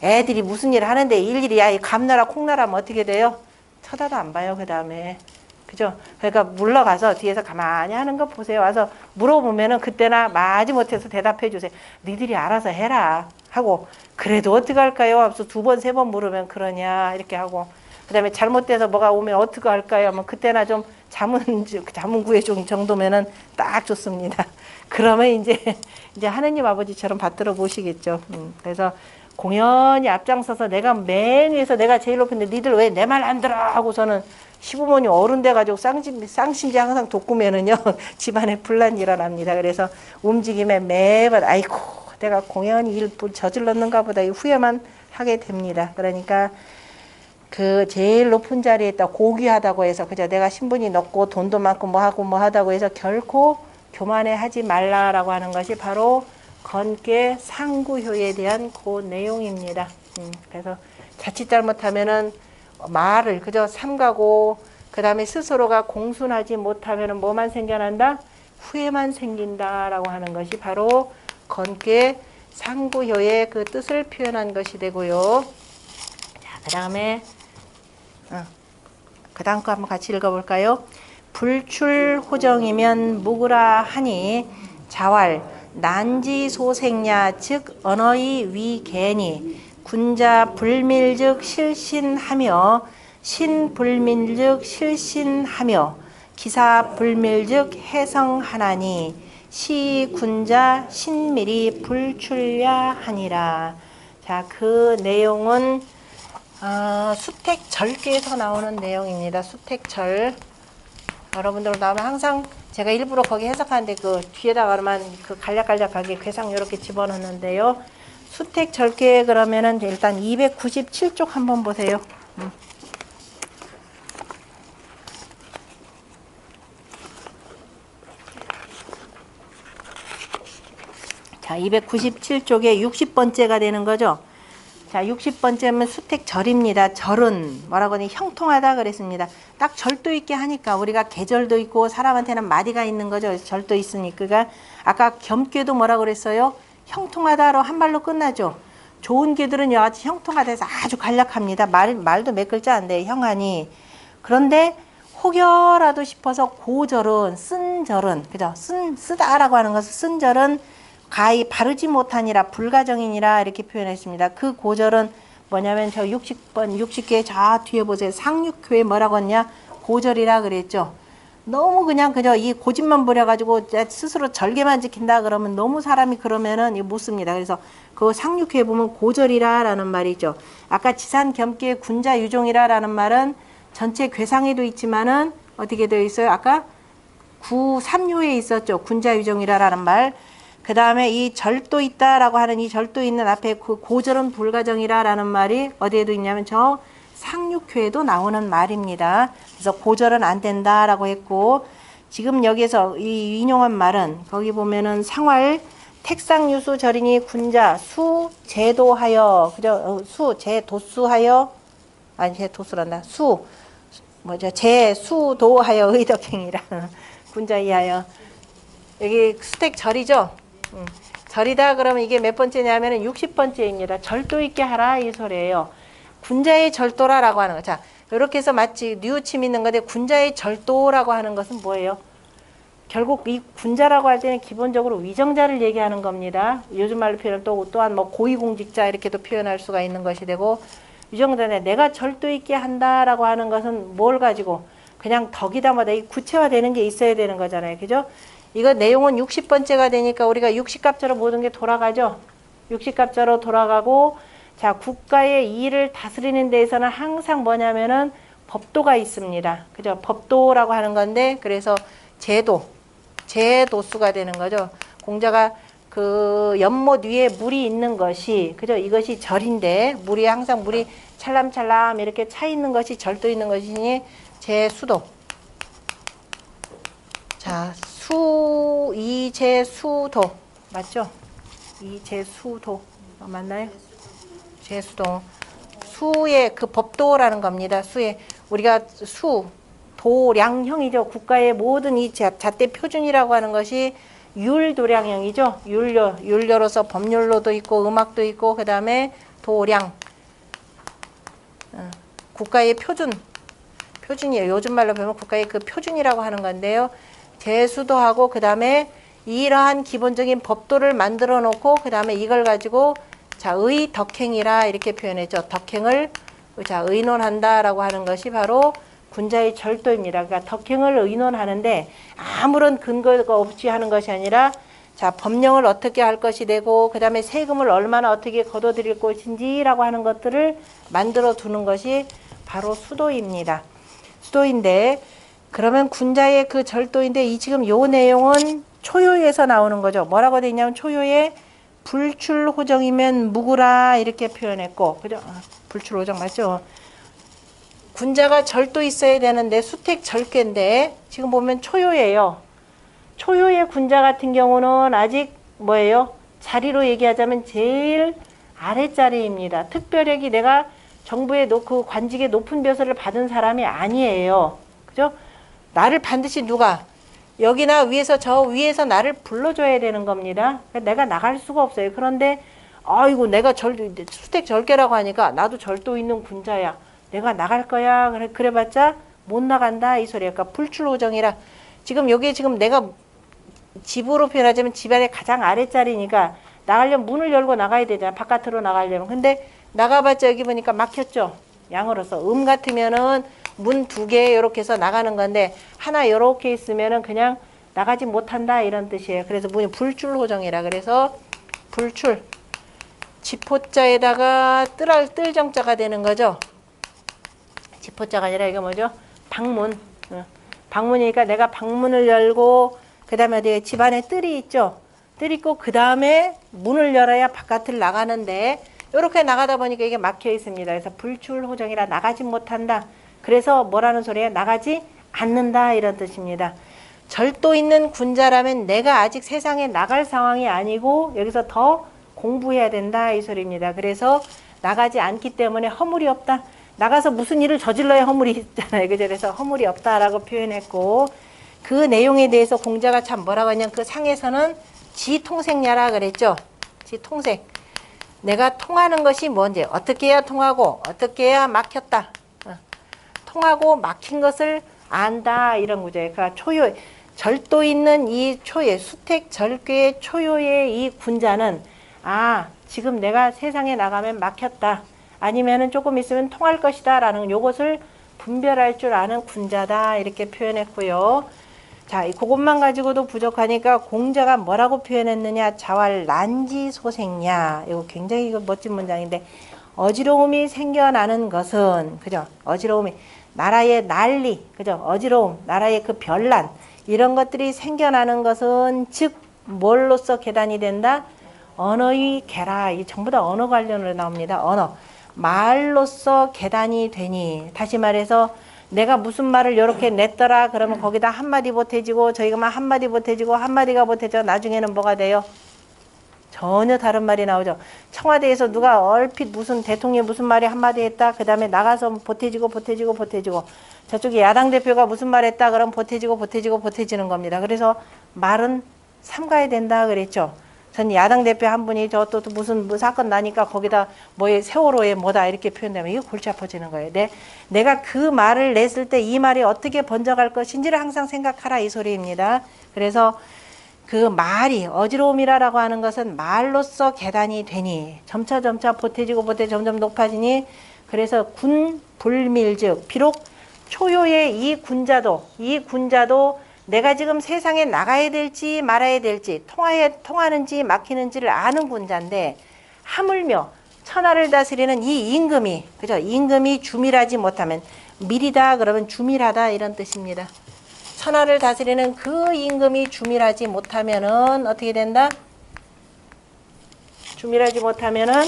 애들이 무슨 일을 하는데 일일이 야 감나라 콩나라면 어떻게 돼요? 쳐다도 안 봐요. 그 다음에 그죠? 그러니까 물러가서 뒤에서 가만히 하는 거 보세요. 와서 물어보면은 그때나 마지 못해서 대답해 주세요. 니들이 알아서 해라 하고 그래도 어떻게 할까요? 하면서 2번, 3번 물으면 그러냐 이렇게 하고 그 다음에 잘못돼서 뭐가 오면 어떻게 할까요? 하면 그때나 좀 자문 구해줄 정도면은 딱 좋습니다. 그러면 이제 하느님 아버지처럼 받들어 보시겠죠. 그래서 공연히 앞장서서 내가 맨 위에서 내가 제일 높은데 니들 왜 내 말 안 들어 하고서는 시부모님 어른 돼가지고 쌍심지 항상 돋구면은요 집안에 분란이 일어납니다. 그래서 움직임에 매번 아이고 내가 공연히 일 저질렀는가 보다 이 후회만 하게 됩니다. 그러니까 그 제일 높은 자리에 있다 고귀하다고 해서 그저 내가 신분이 높고 돈도 많고 뭐 하고 뭐 하다고 해서 결코 교만해 하지 말라라고 하는 것이 바로 건께 상구효에 대한 그 내용입니다. 그래서 자칫 잘못하면은 말을 그저 삼가고 그 다음에 스스로가 공순하지 못하면은 뭐만 생겨난다? 후회만 생긴다라고 하는 것이 바로 건께 상구효의 그 뜻을 표현한 것이 되고요. 자, 그 다음에 그 다음 거 한번 같이 읽어볼까요? 불출호정이면 무구라 하니 자왈 난지소생야 즉 언어의 위개니 군자 불밀즉 실신하며 신불밀즉 실신하며 기사 불밀즉 해성하나니 시군자 신밀이 불출야 하니라. 자, 그 내용은 수택절께에서 나오는 내용입니다. 수택절. 여러분들 나오면 항상 제가 일부러 거기 해석하는데 그 뒤에다가만 그 간략간략하게 괴상 이렇게 집어넣는데요. 수택절께 그러면은 일단 297쪽 한번 보세요. 자, 297쪽에 60번째가 되는 거죠. 자, 60번째면 수택절입니다. 절은 뭐라고 하니 형통하다 그랬습니다. 딱 절도 있게 하니까 우리가 계절도 있고 사람한테는 마디가 있는 거죠. 절도 있으니까. 그러니까 아까 겸괴도 뭐라고 그랬어요? 형통하다로 한 말로 끝나죠. 좋은 괴들은요 아주 형통하다 해서 아주 간략합니다. 말도 몇 글자 안 돼요. 형하니. 그런데 혹여라도 싶어서 고절은 쓴 절은 그죠? 쓰다라고 하는 것은 쓴 절은 가히 바르지 못하니라 불가정이니라 이렇게 표현했습니다. 그 고절은 뭐냐면 저 60번 60개 저 뒤에 보세요. 상륙교에 뭐라고 했냐? 고절이라 그랬죠. 너무 그저 이 고집만 부려가지고 스스로 절개만 지킨다 그러면 너무 사람이 그러면은 못 씁니다. 그래서 그 상륙교에 보면 고절이라라는 말이죠. 아까 지산 겸께 군자 유종이라라는 말은 전체 괴상에도 있지만은 어떻게 되어 있어요? 아까 9삼요에 있었죠. 군자 유종이라라는 말. 그 다음에 이 절도 있다라고 하는 이 절도 있는 앞에 그 고절은 불가정이라라는 말이 어디에도 있냐면 저 상륙회에도 나오는 말입니다. 그래서 고절은 안 된다라고 했고 지금 여기에서 이 인용한 말은 거기 보면은 상활 택상유수 절이니 군자 수 제도하여 그죠? 수 제도수하여 아니 제도수란다 수 뭐죠? 제수도하여 의덕행이라 군자 이하여 여기 수택절이죠. 절이다 그러면 이게 몇 번째냐면은 60번째입니다. 절도 있게 하라 이 소리예요. 군자의 절도라라고 하는 거. 자, 이렇게 해서 마치 뉘우침 있는 건데 군자의 절도라고 하는 것은 뭐예요? 결국 이 군자라고 할 때는 기본적으로 위정자를 얘기하는 겁니다. 요즘 말로 표현을 또한 뭐 고위공직자 이렇게도 표현할 수가 있는 것이 되고 위정자네 내가 절도 있게 한다라고 하는 것은 뭘 가지고 그냥 덕이다 뭐다 이 구체화되는 게 있어야 되는 거잖아요. 그죠? 이거 내용은 60번째가 되니까 우리가 60갑자로 모든 게 돌아가죠. 60갑자로 돌아가고 자 국가의 일을 다스리는 데에서는 항상 뭐냐면은 법도가 있습니다. 그죠? 법도라고 하는 건데 그래서 제도수가 되는 거죠. 공자가 그 연못 위에 물이 있는 것이 그죠? 이것이 절인데 물이 항상 물이 찰람찰람 이렇게 차 있는 것이 절도 있는 것이니 제수도. 자, 이제수도 맞죠? 이제수도 맞나요? 제수도 수의 그 법도라는 겁니다. 수의 우리가 도량형이죠. 국가의 모든 이 잣대 표준이라고 하는 것이 율도량형이죠. 율료로서 법률로도 있고 음악도 있고 그 다음에 도량 국가의 표준이에요. 요즘 말로 보면 국가의 그 표준이라고 하는 건데요. 제수도하고 그 다음에 이러한 기본적인 법도를 만들어 놓고 그 다음에 이걸 가지고 자 의덕행이라 이렇게 표현했죠. 덕행을 자 의논한다라고 하는 것이 바로 군자의 절도입니다. 그러니까 덕행을 의논하는데 아무런 근거가 없이 하는 것이 아니라 자 법령을 어떻게 할 것이 되고 그 다음에 세금을 얼마나 어떻게 걷어들일 것인지라고 하는 것들을 만들어 두는 것이 바로 수도입니다. 수도인데 그러면 군자의 그 절도인데 이 지금 요 내용은 초요에서 나오는 거죠. 뭐라고 돼 있냐면 초요에 불출호정이면 묵으라 이렇게 표현했고, 그죠? 불출호정 맞죠? 군자가 절도 있어야 되는데 수택 절개인데 지금 보면 초요예요. 초요의 군자 같은 경우는 아직 뭐예요? 자리로 얘기하자면 제일 아랫자리입니다. 특별하게 내가 정부의 그 관직의 높은 벼슬을 받은 사람이 아니에요. 그죠? 나를 반드시 누가 여기나 위에서 저 위에서 나를 불러줘야 되는 겁니다. 내가 나갈 수가 없어요. 그런데 아이고 내가 수택 절개라고 하니까 나도 절도 있는 군자야. 내가 나갈 거야. 그래봤자 못 나간다 이 소리야. 그러니까 불출호정이라 지금 여기 지금 내가 집으로 표현하자면 집안의 가장 아랫자리니까 나가려면 문을 열고 나가야 되잖아. 바깥으로 나가려면. 근데 나가봤자 여기 보니까 막혔죠. 양으로서 같으면은 문 2개 이렇게 해서 나가는 건데 하나 이렇게 있으면은 그냥 나가지 못한다 이런 뜻이에요. 그래서 문이 불출호정이라 그래서 불출 지포자에다가 뜰정자가 되는 거죠. 지포자가 아니라 이게 뭐죠? 방문. 방문이니까 내가 방문을 열고 그 다음에 어디 집안에 뜰이 있죠. 뜰이 있고 그 다음에 문을 열어야 바깥을 나가는데 이렇게 나가다 보니까 이게 막혀 있습니다. 그래서 불출호정이라 나가지 못한다. 그래서 뭐라는 소리예요? 나가지 않는다 이런 뜻입니다. 절도 있는 군자라면 내가 아직 세상에 나갈 상황이 아니고 여기서 더 공부해야 된다 이 소리입니다. 그래서 나가지 않기 때문에 허물이 없다. 나가서 무슨 일을 저질러야 허물이 있잖아요. 그래서 허물이 없다라고 표현했고 그 내용에 대해서 공자가 참 뭐라고 하냐면 그 상에서는 지통생야라 그랬죠. 지통생. 내가 통하는 것이 뭔지 어떻게 해야 통하고 어떻게 해야 막혔다. 통하고 막힌 것을 안다 이런 구조예요. 그러니까 초요 절도 있는 이 초예 수택 절개의 초요의 이 군자는 지금 내가 세상에 나가면 막혔다. 아니면은 조금 있으면 통할 것이다 라는 요것을 분별할 줄 아는 군자다 이렇게 표현했고요. 자, 그것만 가지고도 부족하니까 공자가 뭐라고 표현했느냐. 자활 난지소생야. 이거 굉장히 멋진 문장인데 어지러움이 생겨나는 것은 그죠? 어지러움이 나라의 난리, 그죠? 어지러움, 나라의 그 변란 이런 것들이 생겨나는 것은 즉 뭘로써 계단이 된다? 언어의 계라. 이 전부 다 언어 관련으로 나옵니다. 언어. 말로써 계단이 되니 다시 말해서 내가 무슨 말을 이렇게 냈더라 그러면 거기다 한마디 보태지고 저희가 한마디 보태지고 한마디가 보태져 나중에는 뭐가 돼요? 전혀 다른 말이 나오죠. 청와대에서 누가 얼핏 무슨 대통령이 무슨 말이 한마디 했다. 그 다음에 나가서 보태지고 저쪽에 야당 대표가 무슨 말 했다. 그럼 보태지는 겁니다. 그래서 말은 삼가야 된다 그랬죠. 전 야당 대표 한 분이 또 무슨 사건 나니까 거기다 세월호에 뭐다 이렇게 표현되면 이거 골치 아파지는 거예요. 내가 그 말을 냈을 때 이 말이 어떻게 번져갈 것인지를 항상 생각하라 이 소리입니다. 그래서 그 말이 어지러움이라고 하는 것은 말로써 계단이 되니 점차 보태지고 점점 높아지니 그래서 군 불밀즉 비록 초요의 이 군자도 내가 지금 세상에 나가야 될지 말아야 될지 통하는지 막히는지를 아는 군자인데 하물며 천하를 다스리는 이 임금이 그죠? 임금이 주밀하지 못하면 밀이다 그러면 주밀하다 이런 뜻입니다. 천하를 다스리는 그 임금이 주밀하지 못하면은 어떻게 된다? 주밀하지 못하면은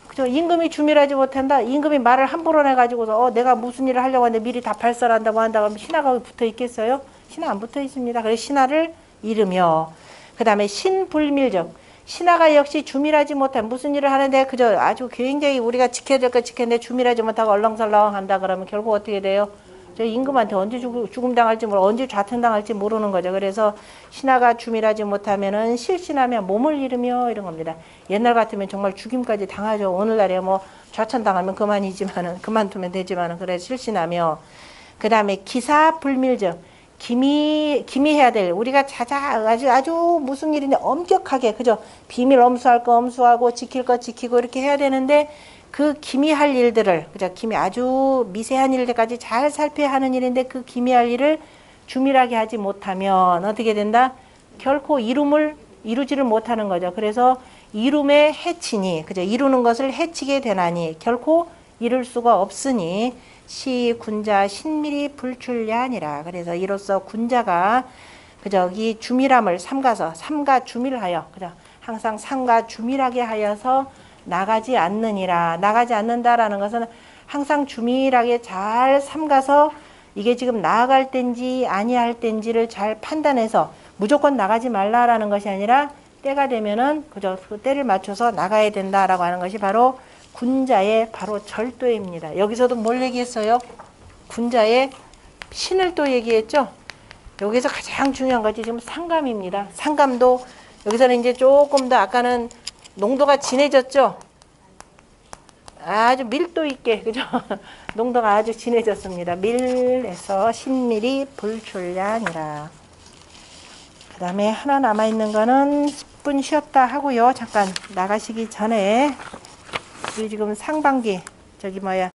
그죠? 임금이 주밀하지 못한다. 임금이 말을 함부로 해가지고서 내가 무슨 일을 하려고 하는데 미리 답할설한다고 한다 그러면 신하가 붙어 있겠어요? 신하 안 붙어 있습니다. 그래서 신하를 잃으며 그 다음에 신불밀적 신하가 역시 주밀하지 못한 무슨 일을 하는데 그저 아주 굉장히 우리가 지켜야 될 거 지켰는데 주밀하지 못하고 얼렁설렁 한다 그러면 결국 어떻게 돼요? 저 임금한테 언제 죽음 당할지 언제 좌탕 당할지 모르는 거죠. 그래서 신하가 주밀하지 못하면은 실신하면 몸을 잃으며 이런 겁니다. 옛날 같으면 정말 죽임까지 당하죠. 오늘날에 좌천 당하면 그만이지만은 그만두면 되지만은 그래 실신하며 그 다음에 기사 불밀적 기미해야 될 우리가 아주 무슨 일인데 엄격하게 그죠? 비밀 엄수할 거 엄수하고 지킬 거 지키고 이렇게 해야 되는데. 그 기미할 일들을 그죠? 아주 미세한 일들까지 잘 살펴야 하는 일인데 그 기미할 일을 주밀하게 하지 못하면 어떻게 된다? 결코 이루지를 못하는 거죠. 그래서 이룸에 해치니 그죠? 이루는 것을 해치게 되나니 결코 이룰 수가 없으니 시 군자 신밀이 불출야니라. 그래서 이로써 군자가 그죠? 이 주밀함을 삼가 주밀하여 그죠? 항상 상과 주밀하게 하여서 나가지 않느니라. 나가지 않는다라는 것은 항상 주밀하게 잘 삼가서 이게 지금 나아갈 땐지 아니할 땐지를 잘 판단해서 무조건 나가지 말라라는 것이 아니라 때가 되면은 그저 그 때를 맞춰서 나가야 된다라고 하는 것이 바로 군자의 바로 절도입니다. 여기서도 뭘 얘기했어요? 군자의 신을 또 얘기했죠. 여기서 가장 중요한 것이 지금 상감입니다. 상감도 여기서는 이제 조금 더 아까는 농도가 진해졌죠. 아주 밀도 있게 그죠? 농도가 아주 진해졌습니다. 밀에서 신밀이 불출량이라. 그 다음에 하나 남아있는 거는 10분 쉬었다 하고요. 잠깐 나가시기 전에 우리 지금 상반기 저기 뭐야